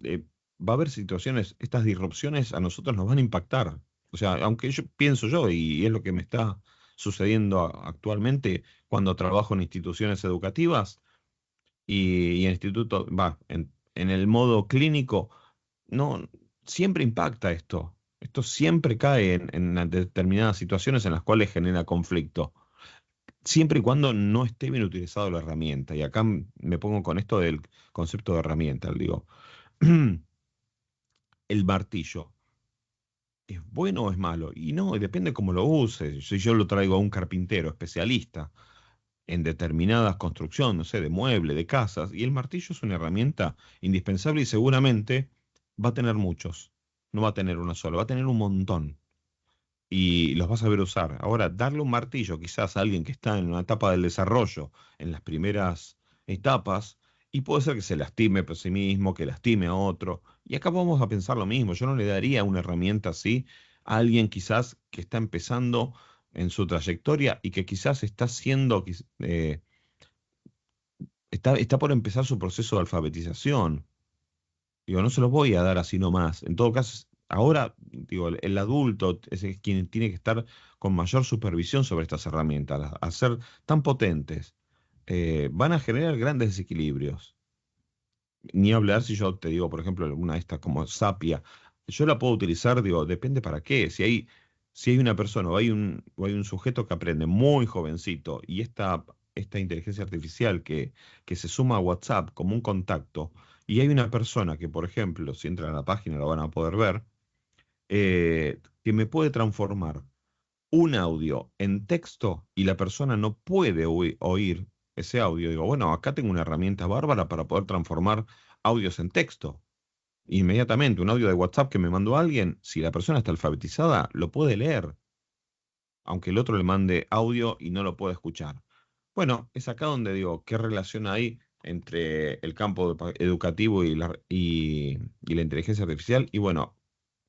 eh, Va a haber situaciones, estas disrupciones a nosotros nos van a impactar. O sea, aunque yo pienso yo, y es lo que me está sucediendo actualmente cuando trabajo en instituciones educativas y en instituto, en el modo clínico, no, siempre impacta esto. Esto siempre cae en determinadas situaciones en las cuales genera conflicto siempre y cuando no esté bien utilizado la herramienta. Y acá me pongo con esto del concepto de herramienta. Digo, el martillo, ¿es bueno o es malo? Y no, depende cómo lo use. Si yo lo traigo a un carpintero especialista en determinadas construcciones, no sé, de muebles, de casas, y el martillo es una herramienta indispensable y seguramente va a tener muchos. No va a tener uno solo, va a tener un montón. Y los vas a ver usar. Ahora, darle un martillo quizás a alguien que está en una etapa del desarrollo, en las primeras etapas, y puede ser que se lastime por sí mismo, que lastime a otro. Y acá vamos a pensar lo mismo. Yo no le daría una herramienta así a alguien quizás que está empezando en su trayectoria y que quizás está haciendo, está por empezar su proceso de alfabetización. Digo, no se los voy a dar así nomás. En todo caso, ahora, digo, el adulto es quien tiene que estar con mayor supervisión sobre estas herramientas. Al ser tan potentes, van a generar grandes desequilibrios. Ni hablar si yo te digo, por ejemplo, una de estas como Sapia, yo la puedo utilizar, digo, depende para qué. Si hay una persona o hay un sujeto que aprende muy jovencito y esta inteligencia artificial que se suma a WhatsApp como un contacto, y hay una persona que, por ejemplo, si entran a la página lo van a poder ver, que me puede transformar un audio en texto y la persona no puede oír ese audio. Digo, bueno, acá tengo una herramienta bárbara para poder transformar audios en texto. Inmediatamente, un audio de WhatsApp que me mandó alguien, si la persona está alfabetizada, lo puede leer, aunque el otro le mande audio y no lo pueda escuchar. Bueno, es acá donde digo, ¿qué relación hay entre el campo educativo y la inteligencia artificial? Y bueno,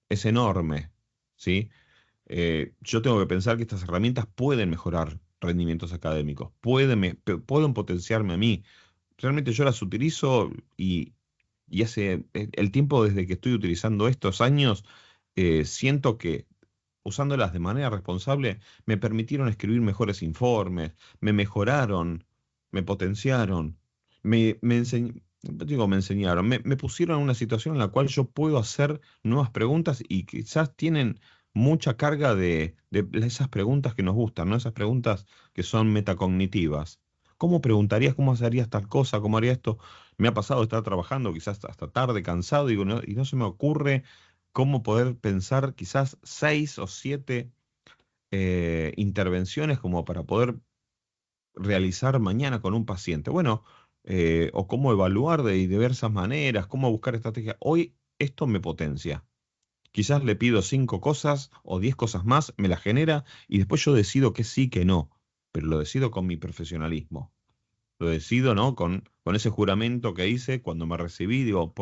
es enorme, ¿sí? Yo tengo que pensar que estas herramientas pueden mejorar rendimientos académicos, pueden potenciarme a mí. Realmente yo las utilizo y hace el tiempo desde que estoy utilizando estos años, siento que usándolas de manera responsable me permitieron escribir mejores informes, me mejoraron, me potenciaron, me enseñaron, me pusieron en una situación en la cual yo puedo hacer nuevas preguntas y quizás tienen mucha carga de esas preguntas que nos gustan, ¿no? Esas preguntas que son metacognitivas. ¿Cómo preguntarías? ¿Cómo harías tal cosa? ¿Cómo haría esto? Me ha pasado estar trabajando quizás hasta tarde, cansado, y no se me ocurre cómo poder pensar quizás 6 o 7 intervenciones como para poder realizar mañana con un paciente. Bueno, o cómo evaluar de diversas maneras, cómo buscar estrategias. Hoy esto me potencia. Quizás le pido 5 cosas o 10 cosas más, me las genera y después yo decido que sí, que no. Pero lo decido con mi profesionalismo. Lo decido, ¿no? Con ese juramento que hice cuando me recibí. Digo,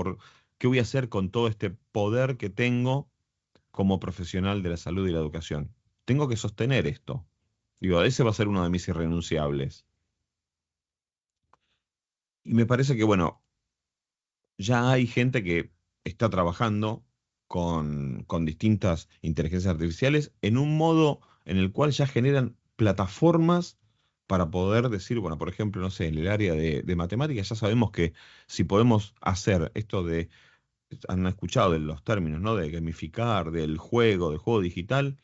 ¿qué voy a hacer con todo este poder que tengo como profesional de la salud y la educación? Tengo que sostener esto. Digo, ese va a ser uno de mis irrenunciables. Y me parece que, bueno, ya hay gente que está trabajando con distintas inteligencias artificiales en un modo en el cual ya generan plataformas para poder decir, bueno, por ejemplo, no sé, en el área de matemáticas ya sabemos que si podemos hacer esto de, han escuchado de los términos, ¿no? De gamificar, del juego digital,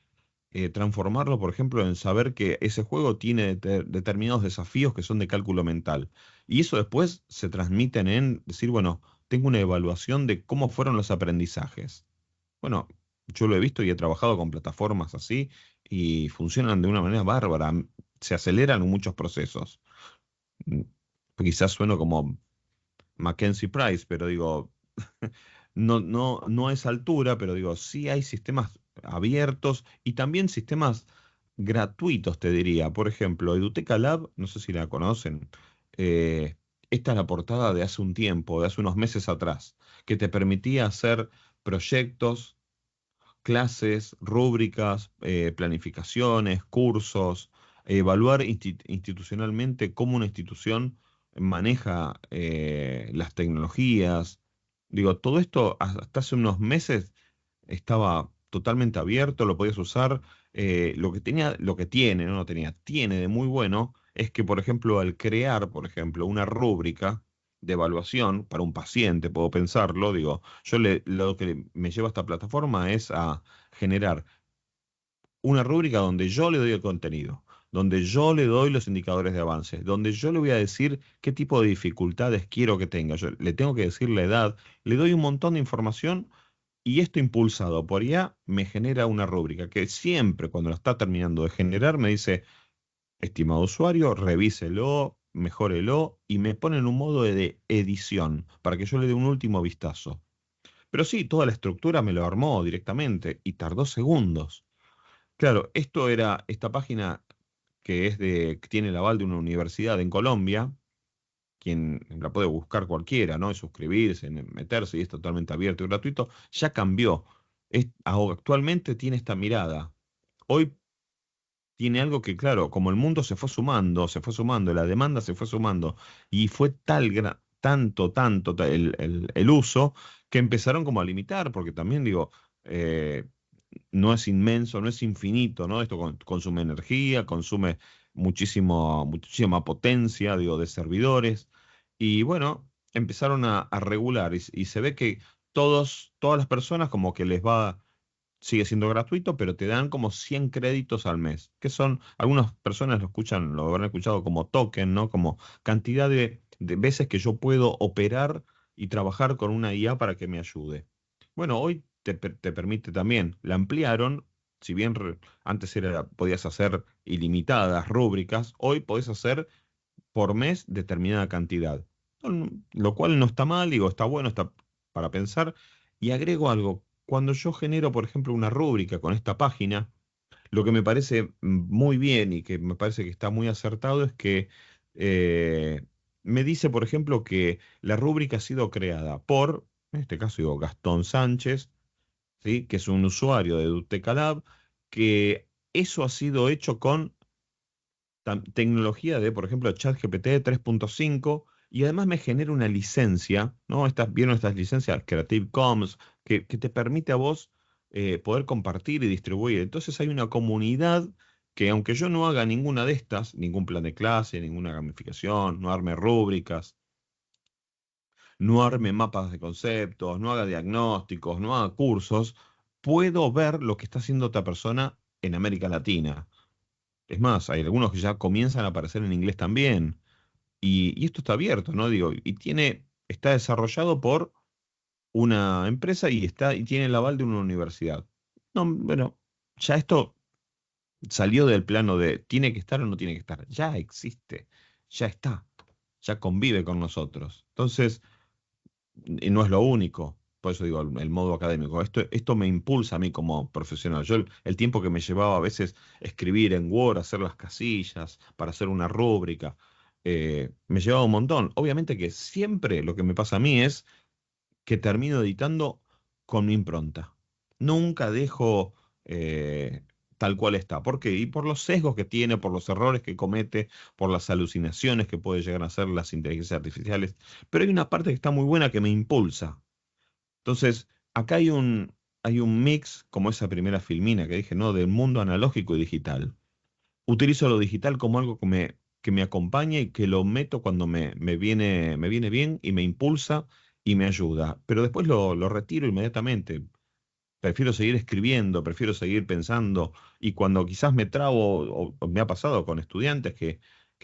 transformarlo, por ejemplo, en saber que ese juego tiene determinados desafíos que son de cálculo mental. Y eso después se transmiten en decir, bueno, tengo una evaluación de cómo fueron los aprendizajes. Bueno, yo lo he visto y he trabajado con plataformas así y funcionan de una manera bárbara. Se aceleran muchos procesos. Mm, Quizás sueno como Mackenzie Price, pero digo, no a esa altura, pero digo, sí hay sistemas abiertos y también sistemas gratuitos, te diría. Por ejemplo, Eduteca Lab, no sé si la conocen, eh, esta es la portada de hace un tiempo, de hace unos meses atrás, que te permitía hacer proyectos, clases, rúbricas, planificaciones, cursos, evaluar institucionalmente cómo una institución maneja las tecnologías. Digo, todo esto hasta hace unos meses estaba totalmente abierto, lo podías usar. Lo que tenía, lo que tiene, no tenía, tiene de muy bueno es que, por ejemplo, al crear, por ejemplo, una rúbrica de evaluación para un paciente, puedo pensarlo, digo, lo que me lleva a esta plataforma es a generar una rúbrica donde yo le doy el contenido, donde yo le doy los indicadores de avance, donde yo le voy a decir qué tipo de dificultades quiero que tenga. Yo le tengo que decir la edad, le doy un montón de información y esto impulsado por IA me genera una rúbrica que siempre cuando la está terminando de generar me dice, estimado usuario, revíselo, mejórelo y me pone en un modo de edición para que yo le dé un último vistazo. Pero sí, toda la estructura me lo armó directamente y tardó segundos. Claro, esto era esta página que tiene el aval de una universidad en Colombia, quien la puede buscar cualquiera, ¿no? Y suscribirse, meterse y es totalmente abierto y gratuito, ya cambió. Actualmente tiene esta mirada. Hoy tiene algo que, claro, como el mundo se fue sumando, la demanda se fue sumando, y fue el uso que empezaron como a limitar, porque también digo, no es inmenso, no es infinito, ¿no? Esto consume energía, consume muchísima potencia, digo, de servidores, y bueno, empezaron a regular, y se ve que todas las personas como que les va sigue siendo gratuito, pero te dan como 100 créditos al mes, que son, algunas personas lo escuchan, lo habrán escuchado como token, ¿no? Como cantidad de veces que yo puedo operar y trabajar con una IA para que me ayude. Bueno, hoy te permite también, la ampliaron, si bien antes podías hacer ilimitadas rúbricas, hoy podés hacer por mes determinada cantidad. Lo cual no está mal, digo, está bueno, está para pensar. Y agrego algo, cuando yo genero, por ejemplo, una rúbrica con esta página, lo que me parece muy bien y que me parece que está muy acertado es que me dice, por ejemplo, que la rúbrica ha sido creada por, en este caso digo, Gastón Sánchez, ¿sí? Que es un usuario de Eduteca Lab, que eso ha sido hecho con tecnología de, por ejemplo, ChatGPT 3.5 y además me genera una licencia, ¿no? ¿Vieron estas licencias Creative Commons que te permite a vos poder compartir y distribuir? Entonces hay una comunidad que aunque yo no haga ninguna de estas, ningún plan de clase, ninguna gamificación, no arme rúbricas, no arme mapas de conceptos, no haga diagnósticos, no haga cursos, puedo ver lo que está haciendo otra persona en América Latina. Es más, hay algunos que ya comienzan a aparecer en inglés también. Y esto está abierto, ¿no? Digo, está desarrollado por una empresa y tiene el aval de una universidad. No, bueno, ya esto salió del plano de tiene que estar o no tiene que estar. Ya existe, ya está, ya convive con nosotros. Entonces, y no es lo único. por eso digo, el modo académico. Esto me impulsa a mí como profesional. Yo el tiempo que me llevaba a veces escribir en Word, hacer las casillas, para hacer una rúbrica, me llevaba un montón. Obviamente que siempre lo que me pasa a mí es que termino editando con mi impronta. Nunca dejo tal cual está. ¿Por qué? Y por los sesgos que tiene, por los errores que comete, por las alucinaciones que puede llegar a hacer las inteligencias artificiales. Pero hay una parte que está muy buena que me impulsa. Entonces, acá hay un mix, como esa primera filmina que dije, ¿no? Del mundo analógico y digital. Utilizo lo digital como algo que me acompaña y que lo meto cuando me viene bien y me impulsa y me ayuda. Pero después lo retiro inmediatamente. Prefiero seguir escribiendo, prefiero seguir pensando. Y cuando quizás me trabo, o me ha pasado con estudiantes que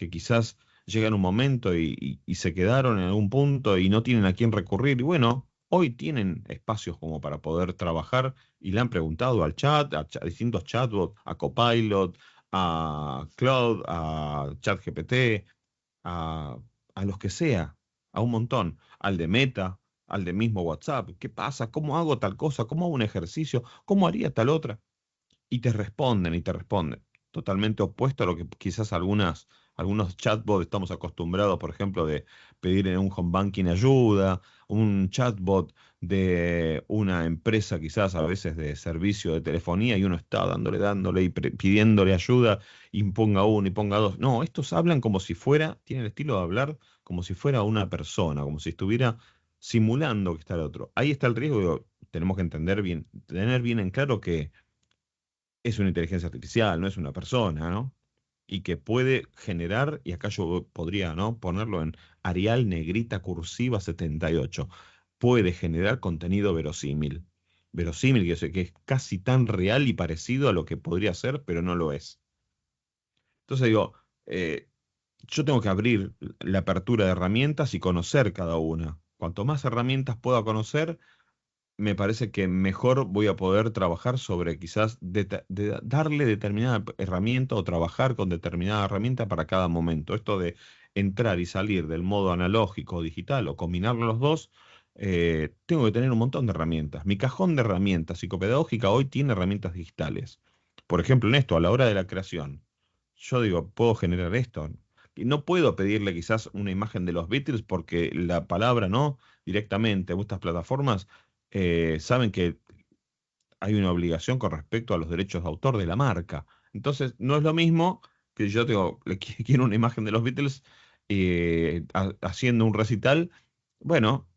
quizás llegan un momento y se quedaron en algún punto y no tienen a quién recurrir. Y bueno, hoy tienen espacios como para poder trabajar y le han preguntado al chat, a distintos chatbots, a Copilot, a Claude, a ChatGPT, a, a los que sea, a un montón, al de Meta, al de mismo WhatsApp. ¿Qué pasa? ¿Cómo hago tal cosa? ¿Cómo hago un ejercicio? ¿Cómo haría tal otra? Y te responden. Totalmente opuesto a lo que quizás algunos chatbots estamos acostumbrados, por ejemplo, de pedir en un home banking ayuda, un chatbot de una empresa quizás a veces de servicio de telefonía y uno está dándole y pidiéndole ayuda y ponga uno y ponga dos. No, estos hablan como si fuera, tienen el estilo de hablar como si fuera una persona, como si estuviera simulando que está el otro. Ahí está el riesgo, digo, tenemos que entender bien, tener bien en claro que es una inteligencia artificial, no es una persona, ¿no? Y que puede generar, y acá yo podría, ¿no? Ponerlo en Arial negrita cursiva 78, puede generar contenido verosímil. Verosímil, que es casi tan real y parecido a lo que podría ser, pero no lo es. Entonces digo, yo tengo que abrir la apertura de herramientas y conocer cada una. Cuanto más herramientas pueda conocer, me parece que mejor voy a poder trabajar sobre quizás darle determinada herramienta o trabajar con determinada herramienta para cada momento. Esto de entrar y salir del modo analógico o digital o combinarlo los dos, tengo que tener un montón de herramientas. Mi cajón de herramientas psicopedagógica hoy tiene herramientas digitales. Por ejemplo, en esto, a la hora de la creación, yo digo, puedo generar esto. Y no puedo pedirle quizás una imagen de los Beatles porque la palabra no directamente. Estas plataformas saben que hay una obligación con respecto a los derechos de autor de la marca. Entonces, no es lo mismo que yo digo, quiero una imagen de los Beatles haciendo un recital. Bueno,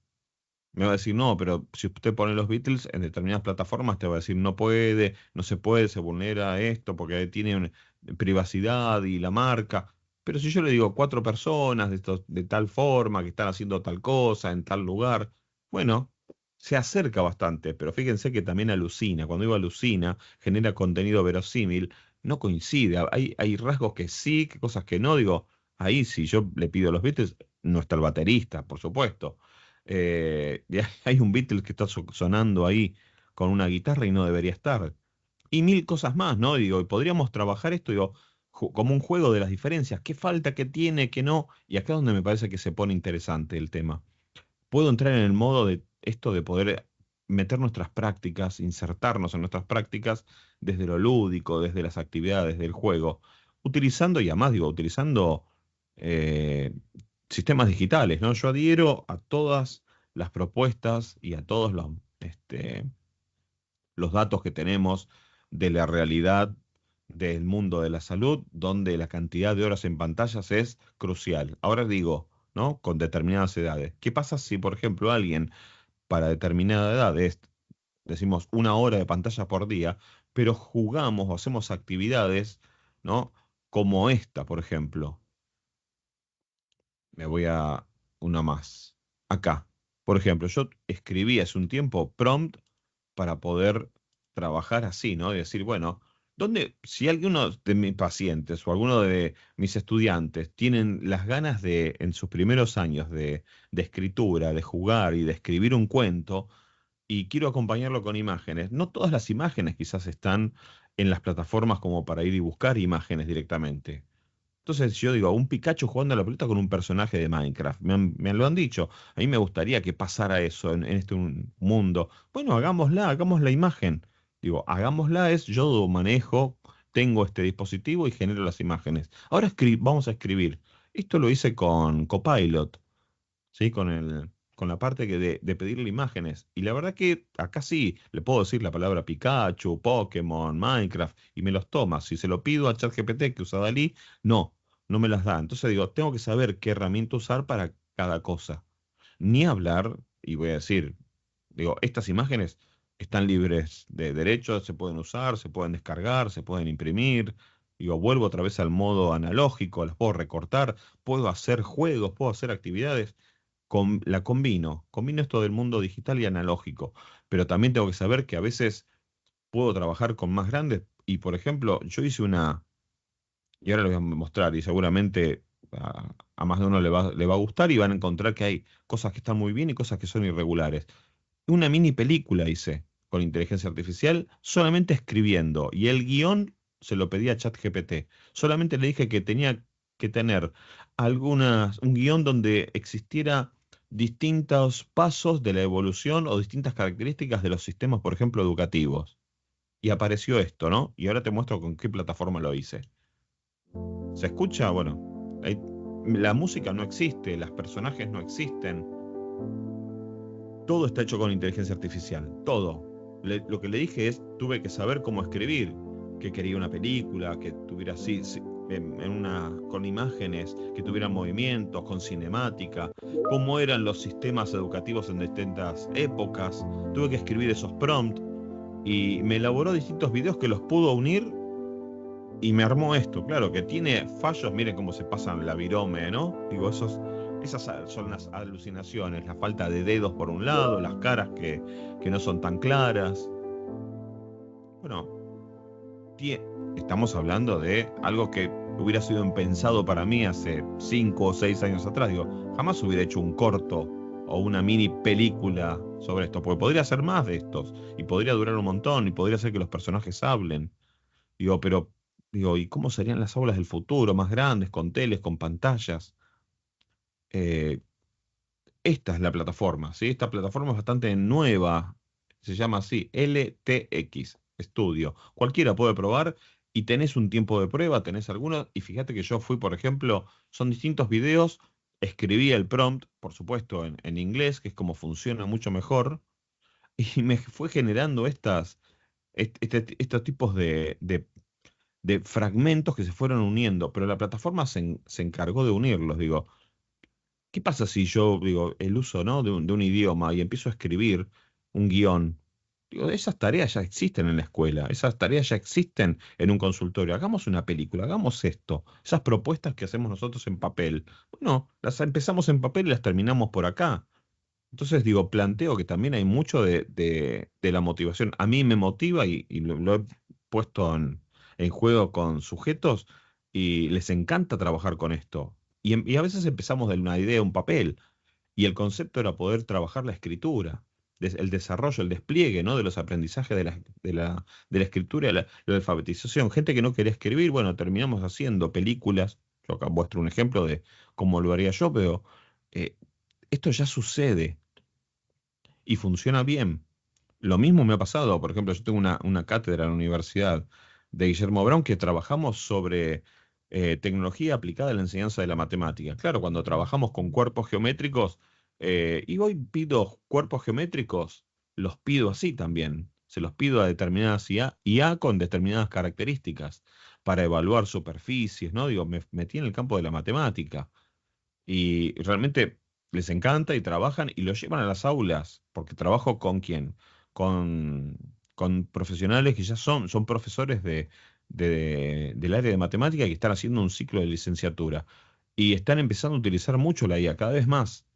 me va a decir, no, pero si usted pone los Beatles en determinadas plataformas, te va a decir, no puede, no se puede, se vulnera esto porque tiene privacidad y la marca. Pero si yo le digo 4 personas de tal forma, que están haciendo tal cosa en tal lugar, bueno, se acerca bastante, pero fíjense que también alucina. Cuando digo alucina, genera contenido verosímil, no coincide. Hay rasgos que sí, que cosas que no. Digo, ahí si yo le pido los Beatles, no está el baterista, por supuesto. Y hay un Beatles que está sonando ahí con una guitarra y no debería estar. Y mil cosas más, ¿no? Digo, y podríamos trabajar esto, digo, como un juego de las diferencias. ¿Qué falta, qué tiene, qué no? Y acá es donde me parece que se pone interesante el tema. Puedo entrar en el modo de esto de poder meter nuestras prácticas, insertarnos en nuestras prácticas desde lo lúdico, desde las actividades del juego, utilizando, y además digo, utilizando eh, sistemas digitales, ¿no? Yo adhiero a todas las propuestas y a todos los datos que tenemos de la realidad del mundo de la salud, donde la cantidad de horas en pantallas es crucial. Ahora digo, ¿no? Con determinadas edades. ¿Qué pasa si, por ejemplo, alguien para determinada edad decimos 1 hora de pantalla por día, pero jugamos o hacemos actividades, ¿no? Como esta, por ejemplo? Me voy a una más. Acá, por ejemplo, yo escribí hace un tiempo prompt para poder trabajar así, ¿no? Y decir, bueno, si alguno de mis pacientes o alguno de mis estudiantes tienen las ganas de, en sus primeros años de escritura, de jugar y de escribir un cuento, y quiero acompañarlo con imágenes, no todas las imágenes quizás están en las plataformas como para ir y buscar imágenes directamente. Entonces yo digo, un Pikachu jugando a la pelota con un personaje de Minecraft. Me lo han dicho. A mí me gustaría que pasara eso en este mundo. Bueno, hagamos la imagen. Digo, hagámosla es, yo manejo, tengo este dispositivo y genero las imágenes. Ahora vamos a escribir. Esto lo hice con Copilot, ¿sí? Con la parte de pedirle imágenes. Y la verdad que acá sí le puedo decir la palabra Pikachu, Pokémon, Minecraft, y me los toma. Si se lo pido a ChatGPT que usa Dalí, no me las da. Entonces digo, tengo que saber qué herramienta usar para cada cosa. Ni hablar, y voy a decir, digo, estas imágenes están libres de derechos, se pueden usar, se pueden descargar, se pueden imprimir. Digo, vuelvo otra vez al modo analógico, las puedo recortar, puedo hacer juegos, puedo hacer actividades la combino esto del mundo digital y analógico, pero también tengo que saber que a veces puedo trabajar con más grandes y por ejemplo, yo hice y ahora lo voy a mostrar y seguramente a más de uno le va a gustar y van a encontrar que hay cosas que están muy bien y cosas que son irregulares. Una mini película hice con inteligencia artificial solamente escribiendo y el guión se lo pedí a ChatGPT. Solamente le dije que tenía que tener un guión donde existiera distintos pasos de la evolución o distintas características de los sistemas, por ejemplo, educativos. Y apareció esto, ¿no? Y ahora te muestro con qué plataforma lo hice. ¿Se escucha? Bueno, la música no existe, los personajes no existen. Todo está hecho con inteligencia artificial, todo. Lo que le dije es, tuve que saber cómo escribir, que quería una película, que tuviera así, con imágenes, que tuviera movimientos, con cinemática, cómo eran los sistemas educativos en distintas épocas. Tuve que escribir esos prompts y me elaboró distintos videos que los pudo unir y me armó esto. Claro que tiene fallos, miren cómo se pasan la virome, ¿no? Digo, esas son las alucinaciones, la falta de dedos por un lado, las caras que no son tan claras. Bueno, estamos hablando de algo que hubiera sido impensado para mí hace 5 o 6 años atrás. Digo, jamás hubiera hecho un corto o una mini película sobre esto, porque podría hacer más de estos y podría durar un montón y podría hacer que los personajes hablen. Digo, ¿y cómo serían las aulas del futuro? Más grandes, con teles, con pantallas. Eh, Esta es la plataforma, ¿sí? Esta plataforma es bastante nueva, se llama así, LTX Studio. Cualquiera puede probar y tenés un tiempo de prueba, tenés algunos, y fíjate que yo fui, por ejemplo, son distintos videos, escribí el prompt, por supuesto, en inglés, que es como funciona mucho mejor, y me fue generando estos tipos de fragmentos que se fueron uniendo, pero la plataforma se encargó de unirlos, digo. ¿Qué pasa si yo digo el uso, ¿no? de un idioma y empiezo a escribir un guión? Digo, esas tareas ya existen en la escuela, esas tareas ya existen en un consultorio. Hagamos una película, hagamos esto. Esas propuestas que hacemos nosotros en papel. Bueno, las empezamos en papel y las terminamos por acá. Entonces digo, planteo que también hay mucho de la motivación. A mí me motiva y lo he puesto en juego con sujetos y les encanta trabajar con esto. Y a veces empezamos de una idea, un papel, y el concepto era poder trabajar la escritura, el desarrollo, el despliegue, ¿no? De los aprendizajes de la escritura y la alfabetización. Gente que no quería escribir, bueno, terminamos haciendo películas. Yo acá muestro un ejemplo de cómo lo haría yo, pero eh, esto ya sucede y funciona bien. Lo mismo me ha pasado, por ejemplo, yo tengo una cátedra en la Universidad de Guillermo Brown que trabajamos sobre tecnología aplicada a la enseñanza de la matemática. Claro, cuando trabajamos con cuerpos geométricos, y hoy pido cuerpos geométricos, los pido así también. Se los pido a determinadas IA con determinadas características para evaluar superficies, ¿no? Digo, me metí en el campo de la matemática. Y realmente les encanta y trabajan y lo llevan a las aulas, porque trabajo con quién, con, con profesionales que ya son profesores del área de matemática que están haciendo un ciclo de licenciatura y están empezando a utilizar mucho la IA, cada vez más.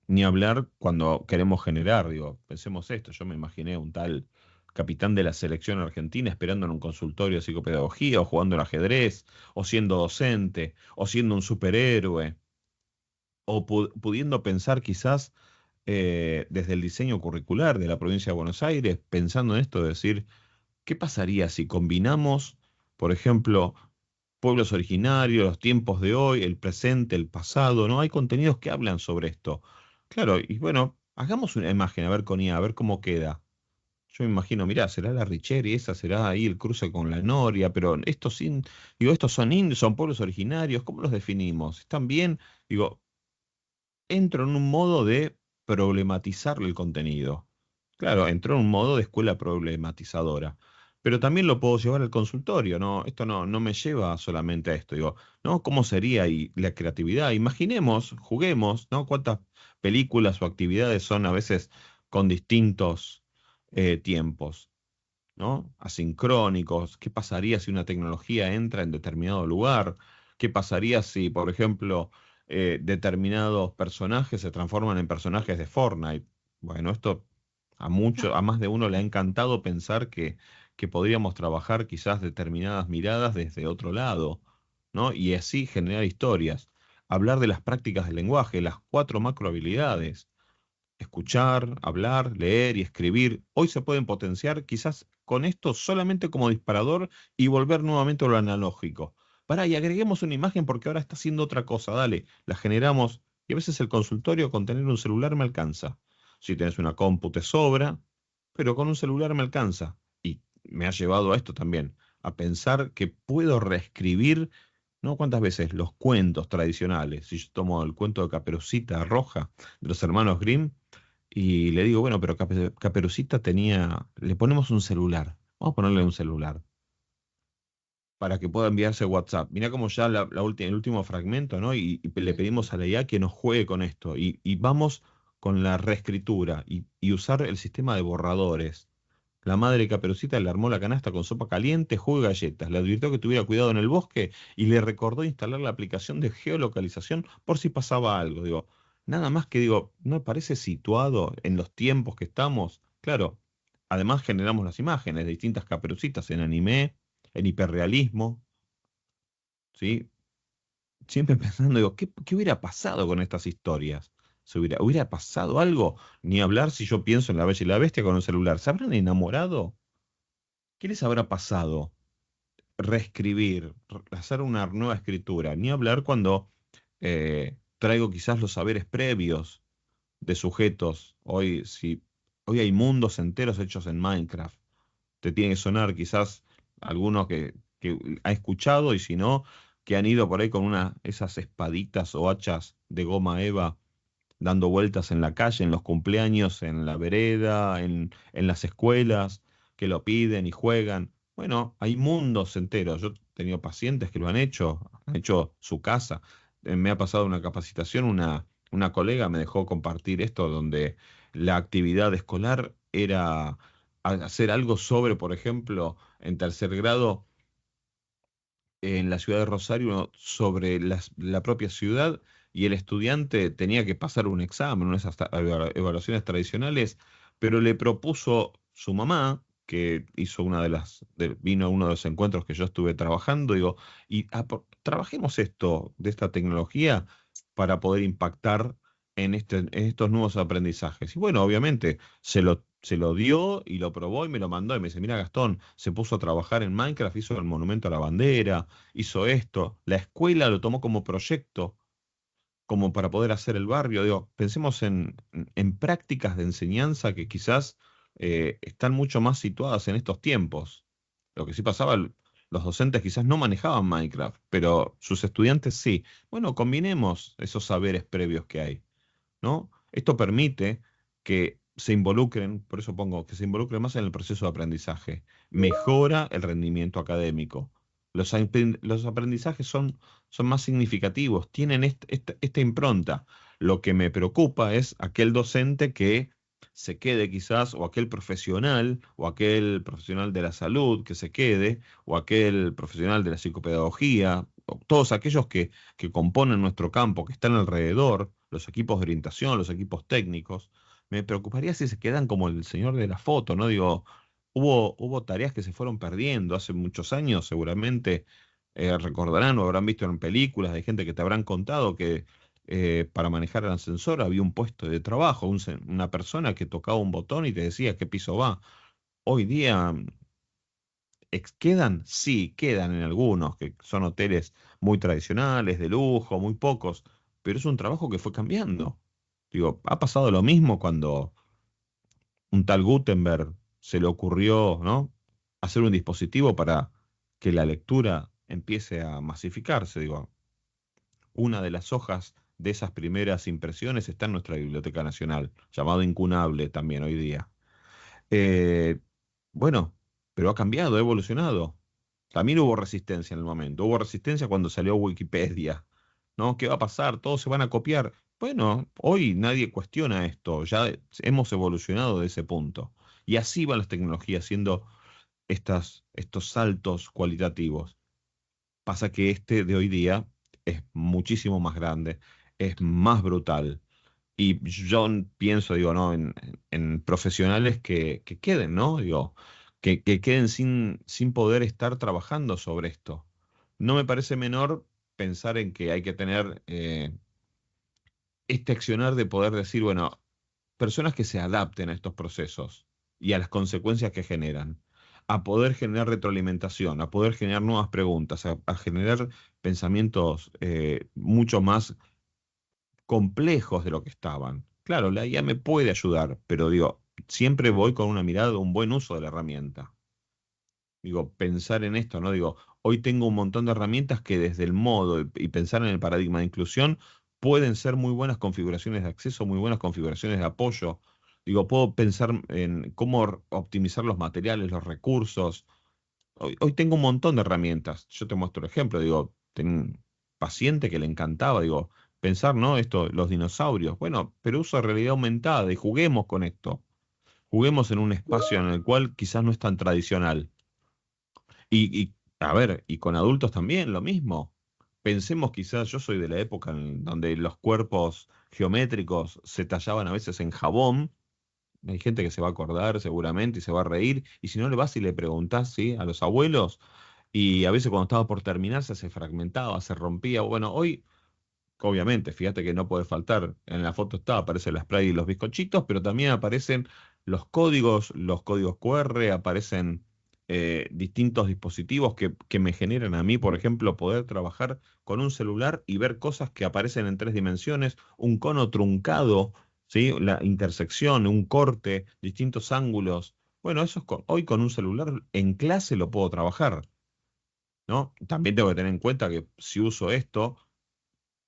Ni hablar cuando queremos generar, digo, pensemos esto, yo me imaginé un tal capitán de la selección argentina esperando en un consultorio de psicopedagogía o jugando al ajedrez, o siendo docente, o siendo un superhéroe o pudiendo pensar quizás desde el diseño curricular de la provincia de Buenos Aires, pensando en esto de decir, ¿qué pasaría si combinamos, por ejemplo, pueblos originarios, los tiempos de hoy, el presente, el pasado, ¿no? Hay contenidos que hablan sobre esto. Claro, y bueno, hagamos una imagen, a ver con IA, a ver cómo queda. Yo me imagino, mirá, será la Richeri, esa será ahí el cruce con la Noria, pero estos son indios, son pueblos originarios, ¿cómo los definimos? ¿Están bien? Digo, entro en un modo de problematizar el contenido. Claro, entró en un modo de escuela problematizadora. Pero también lo puedo llevar al consultorio, ¿no? Esto no me lleva solamente a esto. Digo, ¿no? ¿Cómo sería ahí la creatividad? Imaginemos, juguemos, ¿no? ¿Cuántas películas o actividades son a veces con distintos tiempos, ¿no? Asincrónicos. ¿Qué pasaría si una tecnología entra en determinado lugar? ¿Qué pasaría si, por ejemplo, determinados personajes se transforman en personajes de Fortnite? Bueno, esto a más de uno le ha encantado pensar que podríamos trabajar quizás determinadas miradas desde otro lado, ¿no? Y así generar historias. Hablar de las prácticas del lenguaje, las 4 macro habilidades: escuchar, hablar, leer y escribir. Hoy se pueden potenciar quizás con esto solamente como disparador y volver nuevamente a lo analógico. Pará, y agreguemos una imagen porque ahora está haciendo otra cosa. Dale, la generamos y a veces el consultorio con tener un celular me alcanza. Si tenés una compu te sobra, pero con un celular me alcanza. Y me ha llevado a esto también, a pensar que puedo reescribir, ¿no? ¿Cuántas veces los cuentos tradicionales? Si yo tomo el cuento de Caperucita Roja de los hermanos Grimm, y le digo, bueno, pero Caperucita le ponemos un celular. Vamos a ponerle un celular para que pueda enviarse WhatsApp. Mirá como ya el último fragmento, ¿no? Y le pedimos a la IA que nos juegue con esto. Y vamos con la reescritura y usar el sistema de borradores. La madre de Caperucita le armó la canasta con sopa caliente, jugo y galletas. Le advirtió que tuviera cuidado en el bosque y le recordó instalar la aplicación de geolocalización por si pasaba algo. Digo, nada más que digo, ¿no me parece situado en los tiempos que estamos? Claro, además generamos las imágenes de distintas caperucitas en anime, en hiperrealismo, ¿sí? Siempre pensando, digo, ¿qué hubiera pasado con estas historias? ¿Hubiera pasado algo? Ni hablar si yo pienso en La Bella y la Bestia con un celular. ¿Se habrán enamorado? ¿Qué les habrá pasado? Reescribir, hacer una nueva escritura. Ni hablar cuando traigo quizás los saberes previos de sujetos. Hoy hay mundos enteros hechos en Minecraft. Te tiene que sonar quizás algunos que ha escuchado, y si no, que han ido por ahí con esas espaditas o hachas de goma eva dando vueltas en la calle, en los cumpleaños, en la vereda, en las escuelas, que lo piden y juegan. Bueno, hay mundos enteros. Yo he tenido pacientes que lo han hecho su casa. Me ha pasado una capacitación, una colega me dejó compartir esto, donde la actividad escolar era hacer algo sobre, por ejemplo, en tercer grado, en la ciudad de Rosario, sobre la propia ciudad, y el estudiante tenía que pasar un examen, una de esas evaluaciones tradicionales, pero le propuso su mamá, que hizo vino a uno de los encuentros que yo estuve trabajando, digo, trabajemos de esta tecnología para poder impactar en estos nuevos aprendizajes. Y bueno, obviamente se lo dio y lo probó y me lo mandó y me dice, mira Gastón, se puso a trabajar en Minecraft, hizo el monumento a la bandera, hizo esto. La escuela lo tomó como proyecto, como para poder hacer el barrio. Digo, pensemos en prácticas de enseñanza que quizás están mucho más situadas en estos tiempos. Lo que sí pasaba, los docentes quizás no manejaban Minecraft, pero sus estudiantes sí. Bueno, combinemos esos saberes previos que hay, ¿no? Esto permite que se involucren, por eso pongo, que se involucren más en el proceso de aprendizaje. Mejora el rendimiento académico. Los aprendizajes son más significativos, tienen esta impronta. Lo que me preocupa es aquel docente que se quede quizás, o aquel profesional de la salud que se quede, o aquel profesional de la psicopedagogía, o todos aquellos que componen nuestro campo, que están alrededor, los equipos de orientación, los equipos técnicos. Me preocuparía si se quedan como el señor de la foto, ¿no? Digo, hubo tareas que se fueron perdiendo hace muchos años, seguramente recordarán o habrán visto en películas de gente que te habrán contado que para manejar el ascensor había un puesto de trabajo, una persona que tocaba un botón y te decía qué piso va. Hoy día ¿Quedan? Sí, quedan en algunos, que son hoteles muy tradicionales, de lujo, muy pocos, pero es un trabajo que fue cambiando. Digo, ha pasado lo mismo cuando un tal Gutenberg se le ocurrió, ¿no? Hacer un dispositivo para que la lectura empiece a masificarse. Digo, una de las hojas de esas primeras impresiones está en nuestra Biblioteca Nacional, llamado incunable también hoy día. Eh, bueno, pero ha cambiado, ha evolucionado. También hubo resistencia en el momento. Hubo resistencia cuando salió Wikipedia, ¿no? ¿Qué va a pasar? Todos se van a copiar. Bueno, hoy nadie cuestiona esto. Ya hemos evolucionado de ese punto. Y así van las tecnologías, haciendo estos saltos cualitativos. Pasa que este de hoy día es muchísimo más grande, es más brutal. Y yo pienso, digo, ¿no? En profesionales que queden, ¿no? Digo, que queden sin poder estar trabajando sobre esto. No me parece menor pensar en que hay que tener este accionar de poder decir, bueno, personas que se adapten a estos procesos y a las consecuencias que generan, a poder generar retroalimentación, a poder generar nuevas preguntas, a generar pensamientos mucho más complejos de lo que estaban. Claro, la IA me puede ayudar, pero digo, siempre voy con una mirada de un buen uso de la herramienta. Digo, pensar en esto, ¿no? Digo, hoy tengo un montón de herramientas que desde el modo y pensar en el paradigma de inclusión pueden ser muy buenas configuraciones de acceso, muy buenas configuraciones de apoyo. Digo, puedo pensar en cómo optimizar los materiales, los recursos. Hoy tengo un montón de herramientas. Yo te muestro el ejemplo. Digo, tengo un paciente que le encantaba, digo, pensar, ¿no? Esto, los dinosaurios. Bueno, pero uso realidad aumentada y juguemos con esto. Juguemos en un espacio en el cual quizás no es tan tradicional. A ver, y con adultos también lo mismo. Pensemos quizás, yo soy de la época en donde los cuerpos geométricos se tallaban a veces en jabón. Hay gente que se va a acordar seguramente y se va a reír. Y si no le vas y le preguntás, ¿sí? A los abuelos, y a veces cuando estaba por terminarse se fragmentaba, se rompía. Bueno, hoy, obviamente, fíjate que no puede faltar. En la foto está, aparece el spray y los bizcochitos, pero también aparecen los códigos QR, aparecen distintos dispositivos que me generan a mí, por ejemplo, poder trabajar con un celular y ver cosas que aparecen en 3 dimensiones, un cono truncado, ¿sí? La intersección, un corte, distintos ángulos. Bueno, eso es hoy con un celular en clase lo puedo trabajar, ¿no? También tengo que tener en cuenta que si uso esto,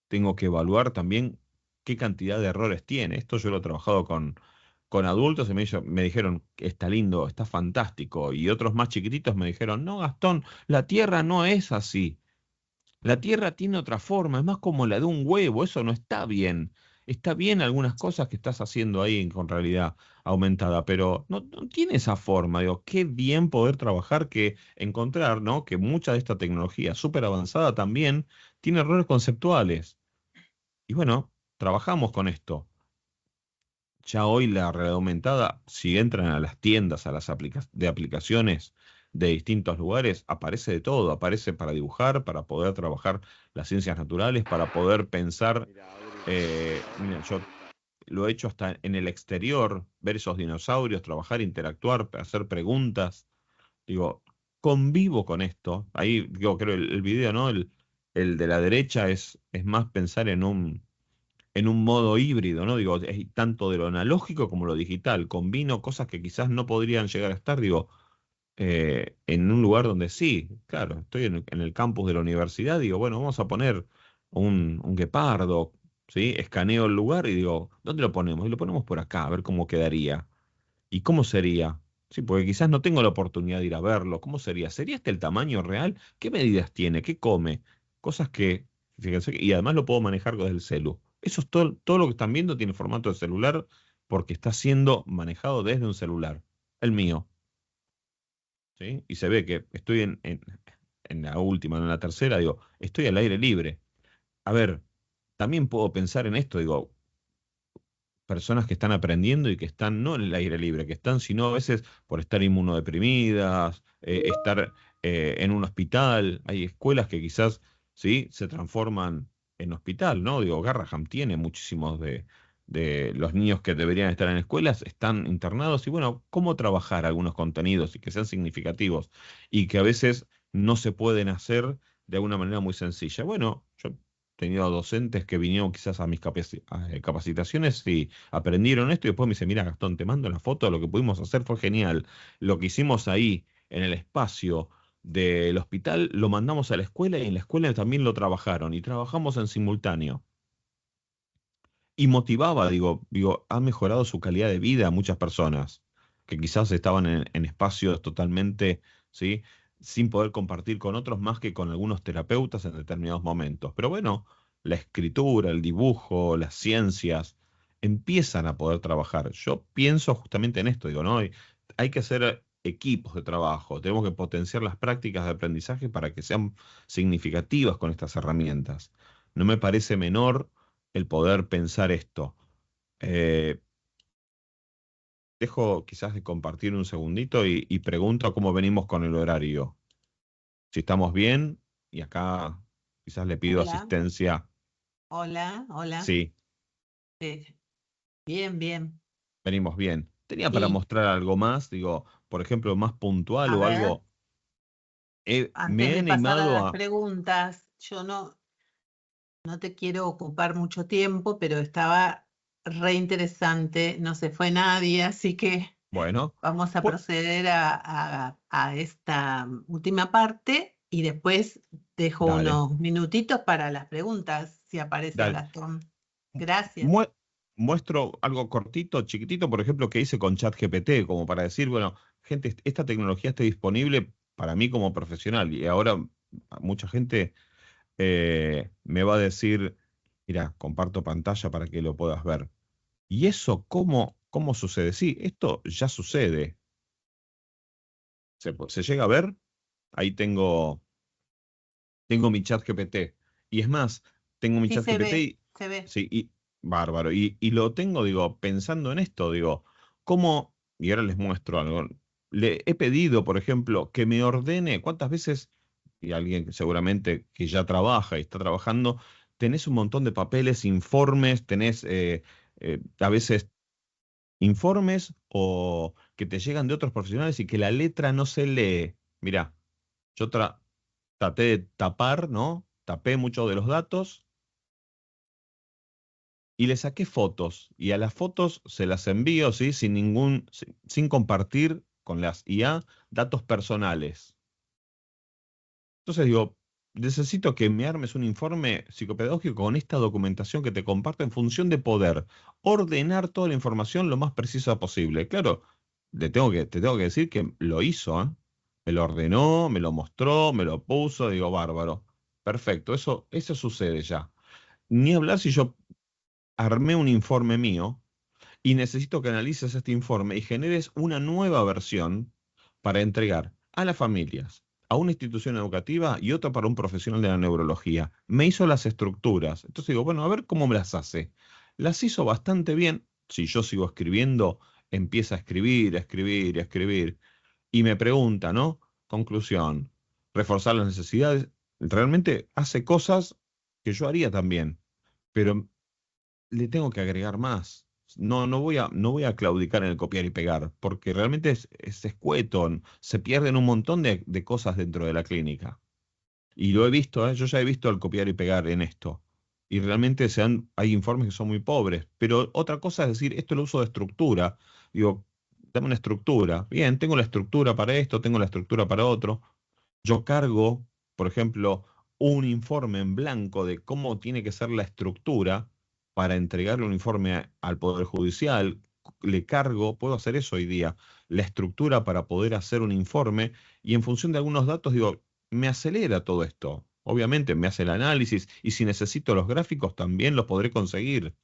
tengo que evaluar también qué cantidad de errores tiene. Esto yo lo he trabajado con adultos y me dijeron, está lindo, está fantástico. Y otros más chiquititos me dijeron, no, Gastón, la Tierra no es así. La Tierra tiene otra forma, es más como la de un huevo, eso no está bien. Está bien algunas cosas que estás haciendo ahí con realidad aumentada, pero no tiene esa forma. Digo, qué bien poder trabajar, que encontrar, ¿no? Que mucha de esta tecnología súper avanzada también tiene errores conceptuales. Y bueno, trabajamos con esto. Ya hoy la realidad aumentada, si entran a las tiendas, a las de aplicaciones de distintos lugares, aparece de todo. Aparece para dibujar, para poder trabajar las ciencias naturales, para poder pensar. Mira, yo lo he hecho hasta en el exterior, ver esos dinosaurios, trabajar, interactuar, hacer preguntas. Digo, convivo con esto. Ahí, digo, creo el video, ¿no? El de la derecha es más pensar en un modo híbrido, ¿no? Digo, es tanto de lo analógico como lo digital. Combino cosas que quizás no podrían llegar a estar, digo, en un lugar donde sí, claro, estoy en el campus de la universidad, digo, bueno, vamos a poner un guepardo, ¿sí? Escaneo el lugar y digo, ¿dónde lo ponemos? Y lo ponemos por acá, a ver cómo quedaría. ¿Y cómo sería? Sí, porque quizás no tengo la oportunidad de ir a verlo. ¿Cómo sería? ¿Sería este el tamaño real? ¿Qué medidas tiene? ¿Qué come? Cosas que, fíjense, y además lo puedo manejar desde el celu. Eso es todo lo que están viendo tiene formato de celular porque está siendo manejado desde un celular, el mío, ¿sí? Y se ve que estoy en la última, no en la tercera, digo, estoy al aire libre. A ver, también puedo pensar en esto, digo, personas que están aprendiendo y que están no en el aire libre, que están, sino a veces por estar inmunodeprimidas, estar en un hospital. Hay escuelas que quizás, sí, se transforman en hospital, ¿no? Digo, Garraham tiene muchísimos de los niños que deberían estar en escuelas están internados y bueno, cómo trabajar algunos contenidos y que sean significativos y que a veces no se pueden hacer de alguna manera muy sencilla. Bueno, yo he tenido docentes que vinieron quizás a mis capacitaciones y aprendieron esto y después me dicen, mira Gastón, te mando la foto, lo que pudimos hacer fue genial. Lo que hicimos ahí en el espacio del hospital lo mandamos a la escuela y en la escuela también lo trabajaron y trabajamos en simultáneo. Y motivaba, digo, ha mejorado su calidad de vida a muchas personas que quizás estaban en espacios totalmente, ¿sí? Sin poder compartir con otros más que con algunos terapeutas en determinados momentos. Pero bueno, la escritura, el dibujo, las ciencias empiezan a poder trabajar. Yo pienso justamente en esto, digo, ¿no? Hay que hacer equipos de trabajo, tenemos que potenciar las prácticas de aprendizaje para que sean significativas con estas herramientas. No me parece menor el poder pensar esto. Eh, Dejo quizás de compartir un segundito y pregunto cómo venimos con el horario. Si estamos bien, y acá quizás le pido Hola, asistencia. hola. Sí, Bien, bien. venimos bien. Tenía para Y mostrar algo más, digo, por ejemplo, más puntual a o ver, algo. antes Me he de pasar a animado las a... preguntas, yo no te quiero ocupar mucho tiempo, pero estaba re interesante, no se fue nadie, así que Bueno, vamos a pues, proceder a esta última parte y después dejo dale, unos minutitos para las preguntas, si aparece dale. Gastón. Gracias. Mue- Muestro algo cortito, chiquitito, por ejemplo, que hice con ChatGPT, como para decir, bueno, gente, esta tecnología está disponible para mí como profesional y ahora mucha gente me va a decir, mira, comparto pantalla para que lo puedas ver. ¿Y eso cómo sucede? Sí, esto ya sucede. ¿Se llega a ver? Ahí tengo mi chat GPT. Y es más, tengo mi Sí chat se GPT ve, y, se ve. sí, y bárbaro. Y lo tengo, digo, pensando en esto, digo, ¿cómo? Y ahora les muestro algo. Le he pedido, por ejemplo, que me ordene cuántas veces, y alguien que seguramente que ya trabaja y está trabajando, tenés un montón de papeles, informes, tenés a veces informes o que te llegan de otros profesionales y que la letra no se lee. Mirá, yo traté de tapar, ¿no? Tapé muchos de los datos y le saqué fotos. Y a las fotos se las envío, ¿sí? Sin compartir con las IA datos personales. Entonces digo, necesito que me armes un informe psicopedagógico con esta documentación que te comparto en función de poder ordenar toda la información lo más precisa posible. Claro, te tengo que decir que lo hizo, ¿eh? Me lo ordenó, me lo mostró, me lo puso, digo, bárbaro. Perfecto, eso sucede ya. Ni hablar si yo armé un informe mío y necesito que analices este informe y generes una nueva versión para entregar a las familias, a una institución educativa y otra para un profesional de la neurología. Me hizo las estructuras. Entonces digo, bueno, a ver cómo me las hace. Las hizo bastante bien. Si yo sigo escribiendo, empieza a escribir, a escribir, a escribir. Y me pregunta, ¿no? Conclusión, reforzar las necesidades. Realmente hace cosas que yo haría también, pero le tengo que agregar más. No voy a claudicar en el copiar y pegar, porque realmente es escueto, se pierden un montón de cosas dentro de la clínica. Y lo he visto, yo ya he visto el copiar y pegar en esto. Y realmente hay informes que son muy pobres. Pero otra cosa es decir, esto lo uso de estructura. Digo, dame una estructura. Bien, tengo la estructura para esto, tengo la estructura para otro. Yo cargo, por ejemplo, un informe en blanco de cómo tiene que ser la estructura para entregarle un informe al Poder Judicial. Le cargo, puedo hacer eso hoy día, la estructura para poder hacer un informe y en función de algunos datos digo, me acelera todo esto. Obviamente me hace el análisis y si necesito los gráficos también los podré conseguir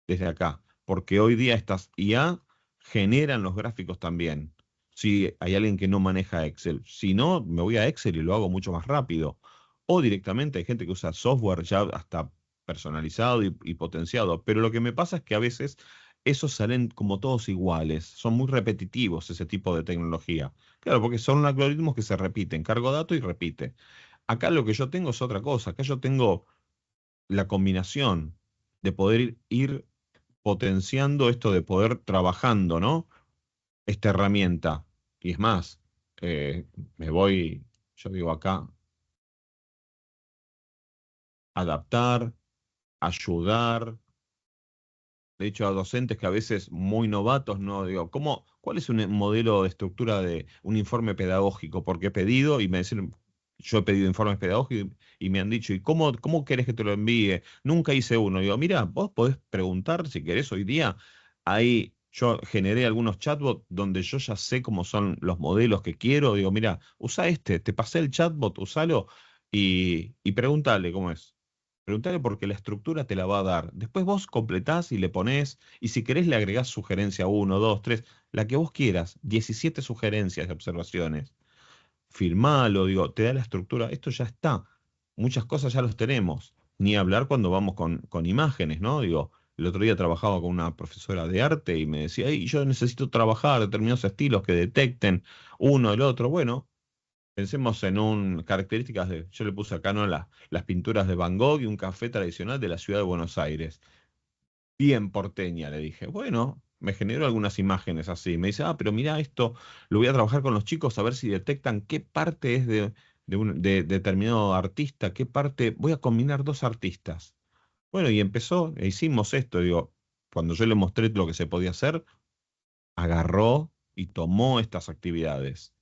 desde acá, porque hoy día estas IA generan los gráficos también. Si hay alguien que no maneja Excel, si no, me voy a Excel y lo hago mucho más rápido. O directamente hay gente que usa software ya hasta personalizado y potenciado. Pero lo que me pasa es que a veces esos salen como todos iguales, son muy repetitivos ese tipo de tecnología. Claro, porque son algoritmos que se repiten, cargo dato y repite. Acá lo que yo tengo es otra cosa, acá yo tengo la combinación de poder ir potenciando esto de poder trabajando, ¿no? Esta herramienta. Y es más, me voy, yo digo acá, adaptar, ayudar. De hecho, a docentes que a veces muy novatos, no digo, ¿cuál es un modelo de estructura de un informe pedagógico? Porque he pedido y me dicen, yo he pedido informes pedagógicos y me han dicho, ¿y cómo querés que te lo envíe? Nunca hice uno. Digo, mira, vos podés preguntar si querés hoy día. Ahí yo generé algunos chatbots donde yo ya sé cómo son los modelos que quiero. Digo, mira, usa te pasé el chatbot, usalo y pregúntale cómo es. Preguntale porque la estructura te la va a dar. Después vos completás y le ponés, y si querés le agregás sugerencia 1, 2, 3, la que vos quieras, 17 sugerencias de observaciones. Firmalo, digo, te da la estructura, esto ya está. Muchas cosas ya los tenemos. Ni hablar cuando vamos con imágenes, ¿no? Digo, el otro día trabajaba con una profesora de arte y me decía, "Ey, yo necesito trabajar determinados estilos que detecten uno el otro". Bueno, pensemos en características yo le puse acá, ¿no? Las pinturas de Van Gogh y un café tradicional de la ciudad de Buenos Aires. Bien porteña, le dije. Bueno, me generó algunas imágenes así. Me dice, pero mira esto, lo voy a trabajar con los chicos a ver si detectan qué parte es de determinado artista, qué parte. Voy a combinar dos artistas. Bueno, y empezó, e hicimos esto. Digo, cuando yo le mostré lo que se podía hacer, agarró y tomó estas actividades.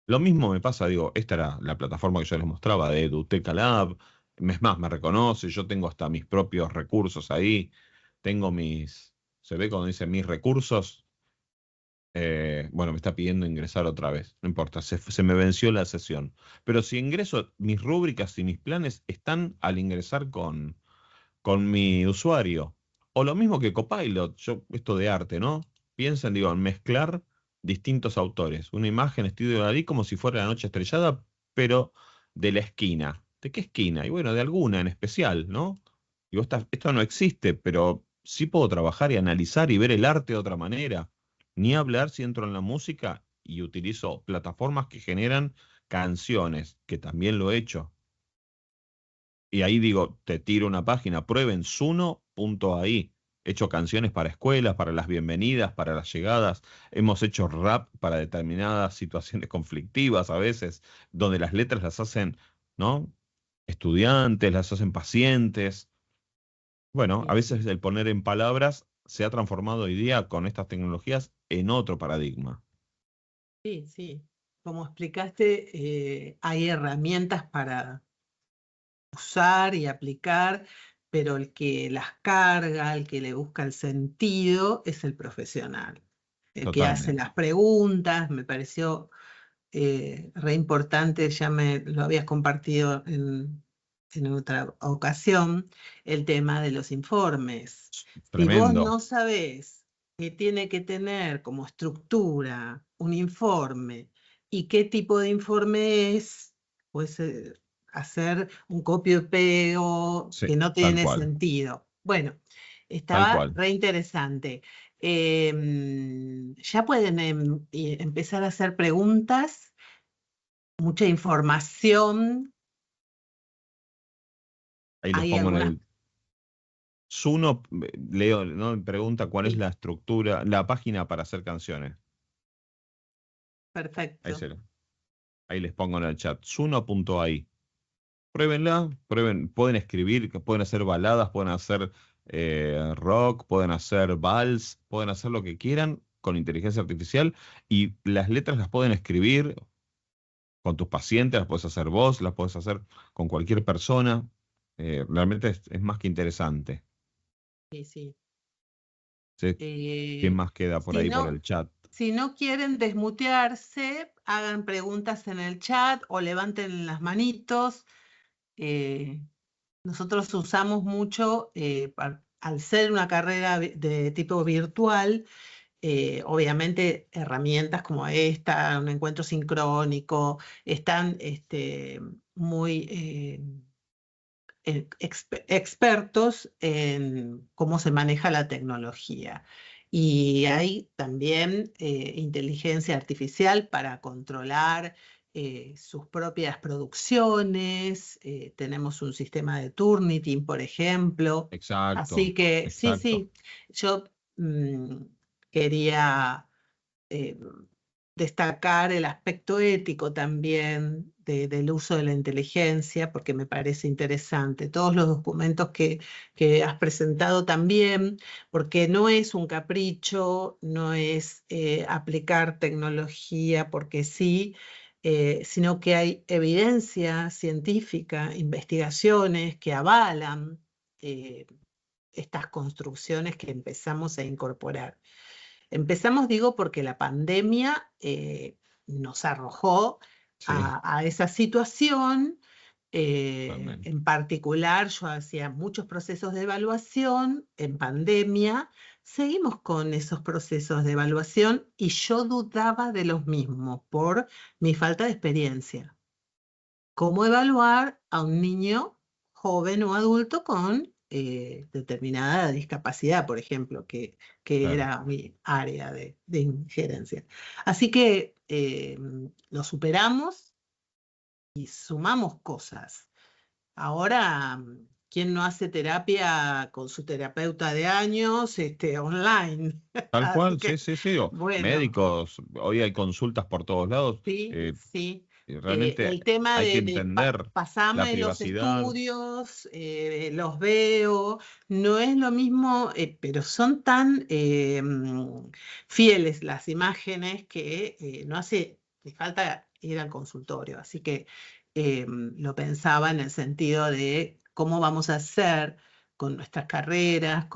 Lo mismo me pasa, digo, esta era la plataforma que yo les mostraba de Eduteca Lab. Es más, me reconoce, yo tengo hasta mis propios recursos ahí. Tengo se ve cuando dice mis recursos. Bueno, me está pidiendo ingresar otra vez. No importa, se me venció la sesión. Pero si ingreso, mis rúbricas y mis planes están al ingresar con mi usuario. O lo mismo que Copilot, esto de arte, ¿no? Piensen, digo, en mezclar distintos autores. Una imagen estilo de Dalí como si fuera la noche estrellada, pero de la esquina. ¿De qué esquina? Y bueno, de alguna en especial, ¿no? Digo, esto no existe, pero sí puedo trabajar y analizar y ver el arte de otra manera. Ni hablar si entro en la música y utilizo plataformas que generan canciones, que también lo he hecho. Y ahí digo, te tiro una página, prueben Suno.ai. He hecho canciones para escuelas, para las bienvenidas, para las llegadas. Hemos hecho rap para determinadas situaciones conflictivas a veces, donde las letras las hacen, ¿no? Estudiantes, las hacen pacientes. Bueno, a Sí, veces el poner en palabras se ha transformado hoy día con estas tecnologías en otro paradigma. sí, sí. Como explicaste, hay herramientas para usar y aplicar, pero el que las carga, el que le busca el sentido, es el profesional. El que hace Totalmente. las preguntas, me pareció re importante, ya me lo habías compartido en otra ocasión, el tema de los informes. Si vos Tremendo. no sabés qué tiene que tener como estructura un informe y qué tipo de informe es, pues hacer un copio y pego Sí, que no tal tiene cual. sentido. Bueno, Tal estaba cual. re interesante. Ya pueden empezar a hacer preguntas, mucha información. Ahí les Hay pongo en algunas, el Suno, Leo, ¿no? Me pregunta cuál es sí, la estructura, la página para hacer canciones. Ahí, perfecto. ahí les pongo en el chat. Suno.ai. Pruébenla, pueden escribir, que pueden hacer baladas, pueden hacer rock, pueden hacer vals, pueden hacer lo que quieran con inteligencia artificial y las letras las pueden escribir con tus pacientes, las puedes hacer vos, las puedes hacer con cualquier persona. Realmente es más que interesante. Sí, sí. ¿Sí? ¿Quién Eh, más queda por si ahí por no, el chat? si no quieren desmutearse, hagan preguntas en el chat o levanten las manitos. Eh, Nosotros usamos mucho, al ser una carrera de tipo virtual, obviamente herramientas como esta, un encuentro sincrónico, están muy expertos en cómo se maneja la tecnología. Y hay también inteligencia artificial para controlar sus propias producciones, tenemos un sistema de Turnitin, por ejemplo. Exacto, Así que sí, exacto. sí, yo quería destacar el aspecto ético también del uso de la inteligencia, porque me parece interesante. Todos los documentos que has presentado también, porque no es un capricho, no es aplicar tecnología porque sí, sino que hay evidencia científica, investigaciones que avalan estas construcciones que empezamos a incorporar. Empezamos, digo, porque la pandemia nos arrojó Sí, a esa situación. totalmente. En particular, yo hacía muchos procesos de evaluación en pandemia. Seguimos con esos procesos de evaluación y yo dudaba de los mismos por mi falta de experiencia. ¿Cómo evaluar a un niño joven o adulto con determinada discapacidad, por ejemplo, que Claro. era mi área de injerencia? Así que lo superamos y sumamos cosas. Ahora, ¿quién no hace terapia con su terapeuta de años online? Tal Así cual, sí, que, sí, sí. bueno, Médicos, hoy hay consultas por todos lados. sí, sí. Y realmente El tema hay que de entender la pasame los privacidad. estudios, los veo, no es lo mismo, pero son tan fieles las imágenes que no hace ni falta ir al consultorio. Así que lo pensaba en el sentido de cómo vamos a hacer con nuestras carreras,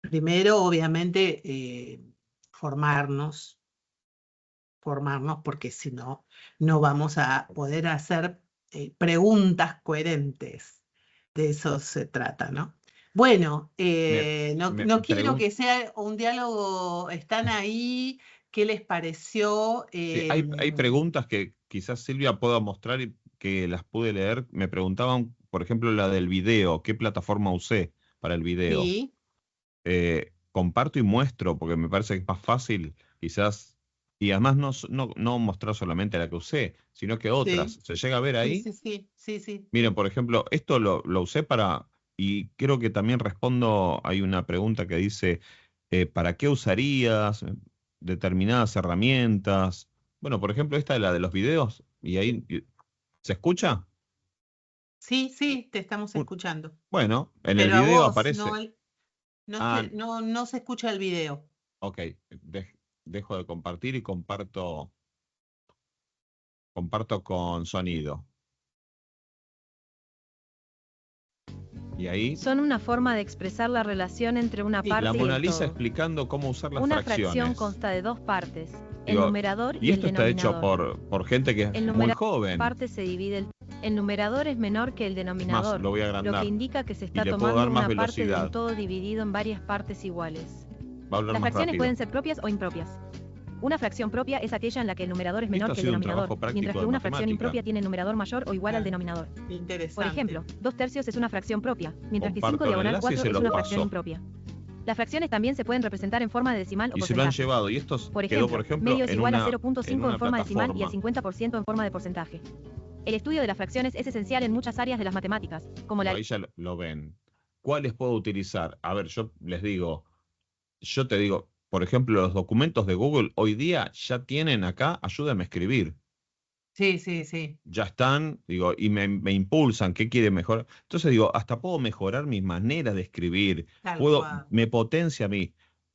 primero, obviamente, formarnos porque si no, no vamos a poder hacer preguntas coherentes. De eso se trata, ¿no? Bueno, no quiero que sea un diálogo, están ahí, ¿qué les pareció? Sí, hay preguntas que quizás Silvia pueda mostrar y que las pude leer. Me preguntaban, por ejemplo, la del video, ¿qué plataforma usé para el video? Sí, Comparto y muestro, porque me parece que es más fácil, quizás, y además no mostrar solamente la que usé, sino que otras. sí, ¿Se llega a ver sí, ahí? sí, sí, sí, sí. Miren, por ejemplo, esto lo usé para, y creo que también respondo, hay una pregunta que dice, ¿para qué usarías determinadas herramientas? Bueno, por ejemplo, esta es la de los videos, y ahí, ¿se escucha? Sí, sí, te estamos Uh, escuchando. Bueno, en el Pero a video vos no, aparece, ah, no se escucha el video. ok, dejo de compartir y comparto con sonido. Y ahí, Son una forma de expresar la relación entre una Sí, parte la y Mona el Lisa todo. explicando cómo usar las Una fracción fracciones. consta de dos partes, el Digo, numerador y y el esto está hecho denominador. por gente que es El muy numerador joven. parte se divide, el numerador es menor que el Es más, denominador, lo voy a lo que agrandar. indica que se Y está le puedo dar tomando más una parte de velocidad. un todo dividido en varias partes iguales. Va a hablar Las más fracciones rápido. pueden ser propias o impropias. Una fracción propia es aquella en la que el numerador es Esto menor ha que el sido un denominador, trabajo práctico mientras que de una fracción matemática. impropia tiene el numerador mayor o igual al Claro. denominador. Interesante. Por ejemplo, 2/3 es una fracción propia, mientras que 5 Comparto el diagonal enlace y 4 se es los una fracción paso. impropia. Las fracciones también se pueden representar en forma de decimal o Y se lo han porcentaje. llevado. Y esto Por quedó, por ejemplo, medio es en igual a una 0.5 en forma decimal y el plataforma. 50% en forma de porcentaje. El estudio de las fracciones es esencial en muchas áreas de las matemáticas, como Por la ahí ya lo ven. ¿Cuáles puedo utilizar? A ver, yo te digo, por ejemplo, los documentos de Google hoy día ya tienen acá, ayúdame a escribir. Sí, sí, sí. Ya están, digo, y me impulsan, ¿qué quiere mejorar? Entonces digo, hasta puedo mejorar mi manera de escribir, Tal cual. me potencia a mí.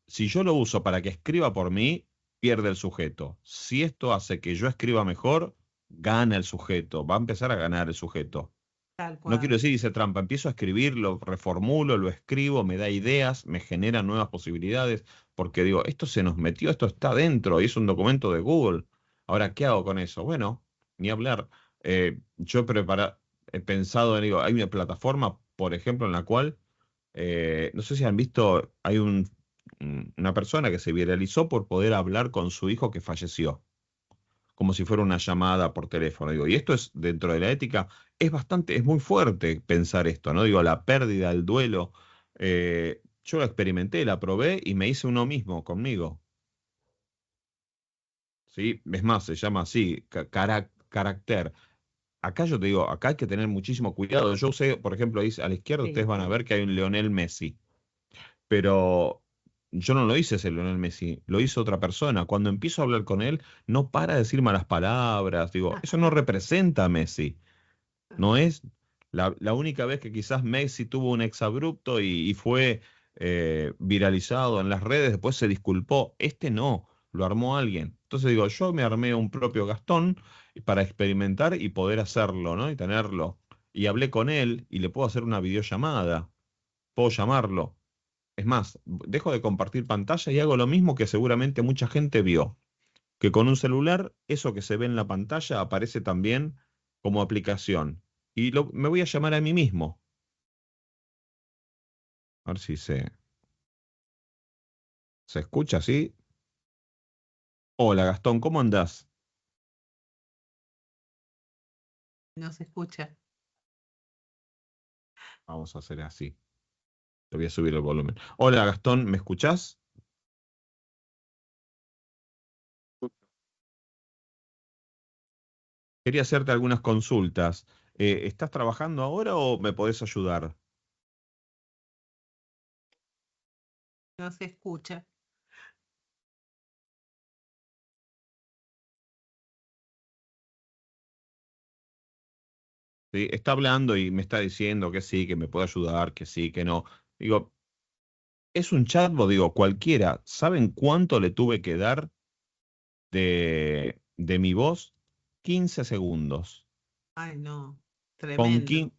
Si yo lo uso para que escriba por mí, pierde el sujeto. Si esto hace que yo escriba mejor, gana el sujeto, va a empezar a ganar el sujeto. Tal No cual. quiero decir, dice trampa, empiezo a escribir, lo reformulo, lo escribo, me da ideas, me genera nuevas posibilidades, porque digo, esto se nos metió, esto está dentro, y es un documento de Google. Ahora, ¿qué hago con eso? Bueno, ni hablar. Yo he pensado, digo, hay una plataforma, por ejemplo, en la cual, no sé si han visto, hay una persona que se viralizó por poder hablar con su hijo que falleció como si fuera una llamada por teléfono. Digo, y esto es, dentro de la ética, es muy fuerte pensar esto, ¿no? Digo, la pérdida, el duelo. Yo la experimenté, la probé y me hice uno mismo conmigo. ¿Sí? Es más, se llama así, carácter. Acá yo te digo, acá hay que tener muchísimo cuidado. Yo usé, por ejemplo, ahí a la izquierda Sí. ustedes van a ver que hay un Lionel Messi, pero yo no lo hice ese Lionel Messi, lo hizo otra persona. Cuando empiezo a hablar con él, no para de decir malas palabras. Digo, eso no representa a Messi. No es la única vez que quizás Messi tuvo un exabrupto y fue viralizado en las redes, después se disculpó. Este no, lo armó alguien. Entonces digo, yo me armé un propio Gastón para experimentar y poder hacerlo, ¿no? Y tenerlo. Y hablé con él y le puedo hacer una videollamada, puedo llamarlo. Es más, dejo de compartir pantalla y hago lo mismo que seguramente mucha gente vio, que con un celular, eso que se ve en la pantalla aparece también como aplicación. Y me voy a llamar a mí mismo. A ver si se escucha, ¿sí? Hola Gastón, ¿cómo andás? No se escucha. Vamos a hacer así. Te voy a subir el volumen. Hola Gastón, ¿me escuchás? Quería hacerte algunas consultas. ¿Estás trabajando ahora o me podés ayudar? No se escucha. ¿Sí? Está hablando y me está diciendo que sí, que me puede ayudar, que sí, que no. Digo, es un chatbot, digo, cualquiera. ¿Saben cuánto le tuve que dar de mi voz? 15 segundos. Ay, no. Con Tremendo.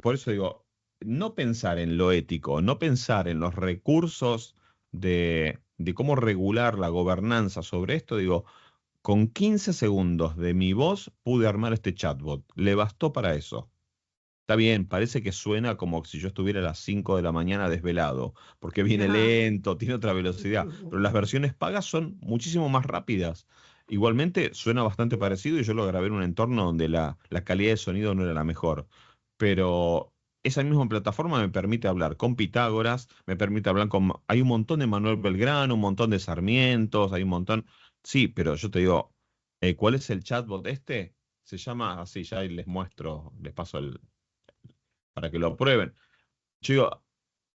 por eso digo, no pensar en lo ético, no pensar en los recursos de cómo regular la gobernanza sobre esto, digo, con 15 segundos de mi voz pude armar este chatbot. Le bastó para eso. Está bien, parece que suena como si yo estuviera a las 5 de la mañana desvelado, porque viene Ajá. lento, tiene otra velocidad, pero las versiones pagas son muchísimo más rápidas. Igualmente suena bastante parecido y yo lo grabé en un entorno donde la calidad de sonido no era la mejor, pero esa misma plataforma me permite hablar con Pitágoras, me permite hablar con... Hay un montón de Manuel Belgrano, un montón de Sarmientos, hay un montón... Sí, pero yo te digo, ¿cuál es el chatbot este? Se llama así, ya ahí les muestro, les paso para que lo prueben. Yo digo,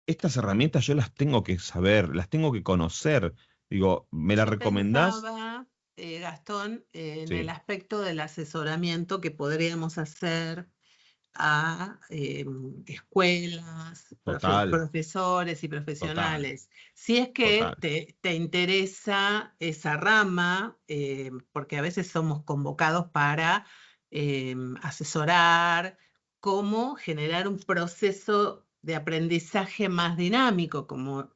estas herramientas yo las tengo que saber, las tengo que conocer. Digo, ¿me la Yo recomendás? pensaba, Gastón, en el Sí, aspecto del asesoramiento que podríamos hacer a escuelas, total, profesores y total, profesionales. Si es que total. te interesa esa rama, porque a veces somos convocados para asesorar cómo generar un proceso de aprendizaje más dinámico, como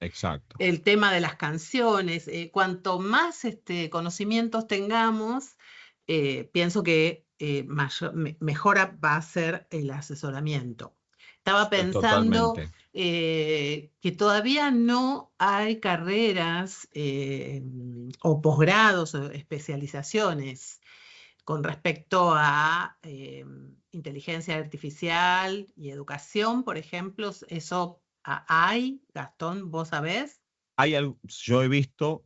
Exacto. el tema de las canciones. Cuanto más conocimientos tengamos, pienso que mejora va a ser el asesoramiento. Estaba pensando Totalmente. que todavía no hay carreras o posgrados o especializaciones con respecto a inteligencia artificial y educación, por ejemplo. Eso hay, Gastón, ¿vos sabés? Hay algo, yo he visto,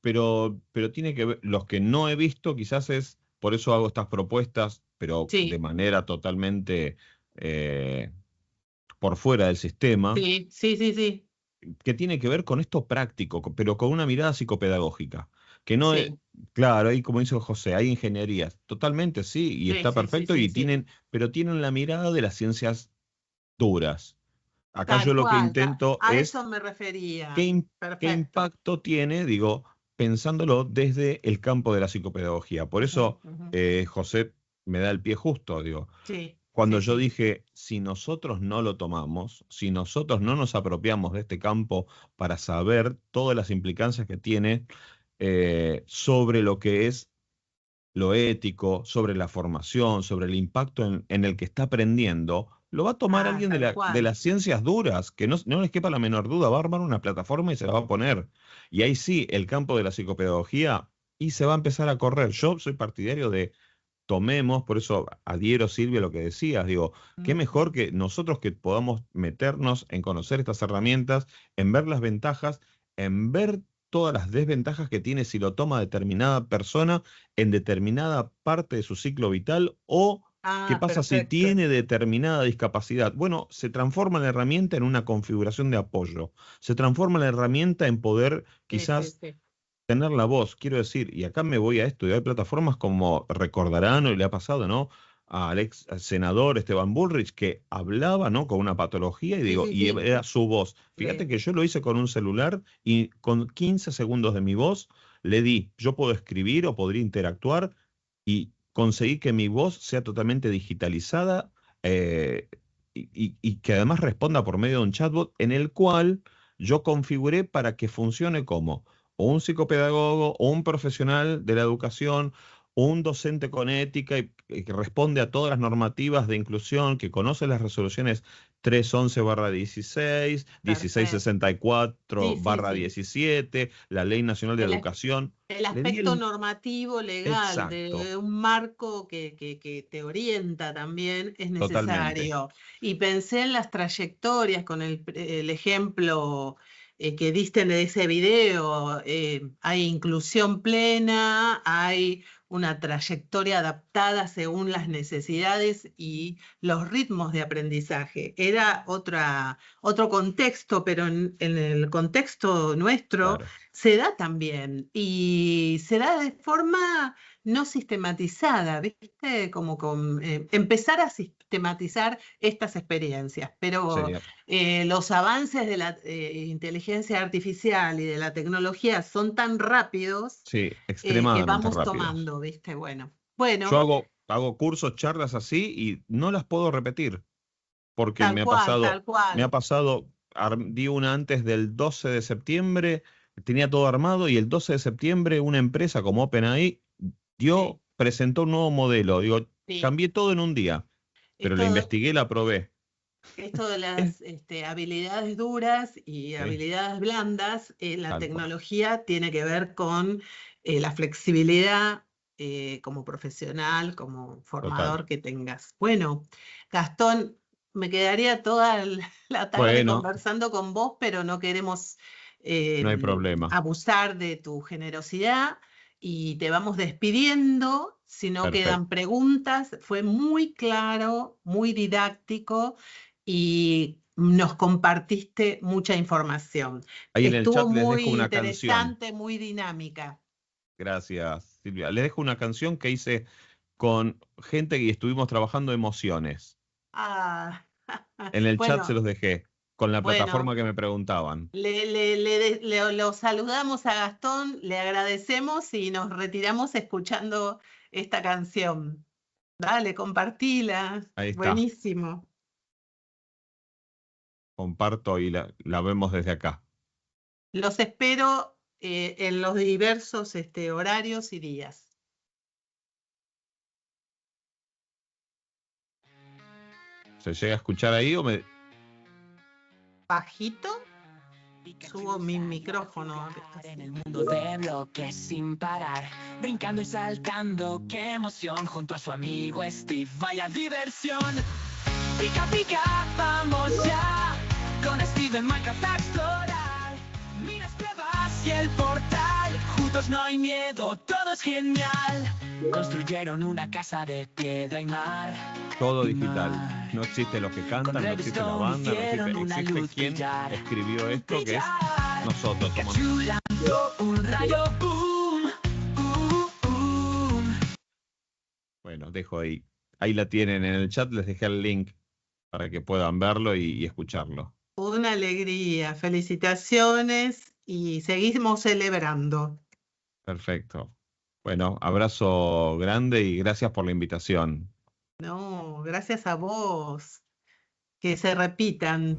pero tiene que ver, los que no he visto, quizás es, por eso hago estas propuestas, pero de Sí, manera totalmente eh, por fuera del sistema, sí, sí, sí, sí, que tiene que ver con esto práctico, pero con una mirada psicopedagógica, que no es, sí, claro, ahí como dice José, hay ingenierías, totalmente sí, y sí, está sí, sí, perfecto, sí, y sí. pero tienen la mirada de las ciencias duras. Acá yo Tal lo que cual, intento a es eso me qué, refería. qué Perfecto. impacto tiene, digo, pensándolo desde el campo de la psicopedagogía. Por Ujú, eso ujú. José me da el pie justo, digo. Sí, Cuando sí, yo sí. dije, si nosotros no lo tomamos, si nosotros no nos apropiamos de este campo para saber todas las implicancias que tiene sobre lo que es lo ético, sobre la formación, sobre el impacto en el que está aprendiendo, lo va a tomar Ah, alguien tal de cual. las ciencias duras, que no les quepa la menor duda, va a armar una plataforma y se la va a poner. Y ahí sí, el campo de la psicopedagogía y se va a empezar a correr. Yo soy partidario de tomemos, por eso adhiero, Silvia, a lo que decías, digo, qué mejor Ujú. que nosotros que podamos meternos en conocer estas herramientas, en ver las ventajas, en ver todas las desventajas que tiene si lo toma determinada persona en determinada parte de su ciclo vital o qué pasa si Perfecto. tiene determinada discapacidad. Bueno, se transforma la herramienta en una configuración de apoyo. Se transforma la herramienta en poder quizás Sí. tener la voz, quiero decir, y acá me voy a esto, y hay plataformas como recordarán, o le ha pasado, ¿no? Al ex senador Esteban Bullrich, que hablaba, ¿no? Con una patología, y digo, y Sí. era su voz. Fíjate Sí. que yo lo hice con un celular y con 15 segundos de mi voz le di, yo puedo escribir o podría interactuar y conseguí que mi voz sea totalmente digitalizada eh, y que además responda por medio de un chatbot en el cual yo configuré para que funcione como o un psicopedagogo, o un profesional de la educación, o un docente con ética y que responde a todas las normativas de inclusión, que conoce las resoluciones 311/16, Perfecto. 1664/17, la Ley Nacional de El, Educación. el Le di aspecto normativo legal Exacto, de un marco que te orienta también es totalmente. necesario. Y pensé en las trayectorias con el ejemplo que diste en ese video. Hay inclusión plena, hay una trayectoria adaptada según las necesidades y los ritmos de aprendizaje. Era otro contexto, pero en el contexto nuestro Claro. se da también y se da de forma no sistematizada, ¿viste? Como empezar a sistematizar estas experiencias, pero Sería, los avances de la inteligencia artificial y de la tecnología son tan rápidos sí, que extremadamente vamos rápidos. tomando, ¿viste? Yo Bueno, hago cursos, charlas así y no las puedo repetir. Porque tal cual, tal me ha cual. pasado, di una antes del 12 de septiembre, tenía todo armado y el 12 de septiembre una empresa como OpenAI Sí, presentó un nuevo modelo. Digo, sí. cambié todo en un día, pero la Esto, investigué, la probé. Esto de Es las habilidades duras y sí, habilidades blandas, la tal cual, tecnología tiene que ver con la flexibilidad como profesional, como total. formador que tengas. Bueno, Gastón, me quedaría toda la tarde Bueno, conversando con vos, pero no queremos no hay problema. abusar de tu generosidad y te vamos despidiendo. Si no quedan Perfecto. preguntas, fue muy claro, muy didáctico y nos compartiste mucha información. Ahí en el Estuvo chat les dejo muy una canción. interesante, muy dinámica. Gracias, Silvia. Les dejo una canción que hice con gente y estuvimos trabajando emociones. Ah, En el chat se bueno, los dejé, con la plataforma bueno, que me preguntaban. lo saludamos a Gastón, le agradecemos y nos retiramos escuchando esta canción. Dale, compartila. Ahí está, Buenísimo. comparto y la vemos desde acá. Los espero en los diversos horarios y días. ¿Se llega a escuchar ahí o me...? Bajito, subo mi micrófono. En el mundo de bloques sin parar, brincando y saltando, qué emoción junto a su amigo Steve, vaya diversión. Pica, pica, vamos ya, con Steve en Minecraft a explorar. Minas, pruebas y el portal, juntos no hay miedo, todo es genial. Construyeron una casa de piedra y mar. Todo digital. No existe los que cantan, no existe la banda, no existe quien escribió esto, que es nosotros. Somos... Un rayo boom, boom. Bueno, dejo ahí. Ahí la tienen en el chat, les dejé el link para que puedan verlo y escucharlo. Una alegría, felicitaciones y seguimos celebrando. Perfecto. Bueno, abrazo grande y gracias por la invitación. No, gracias a vos. Que se repitan.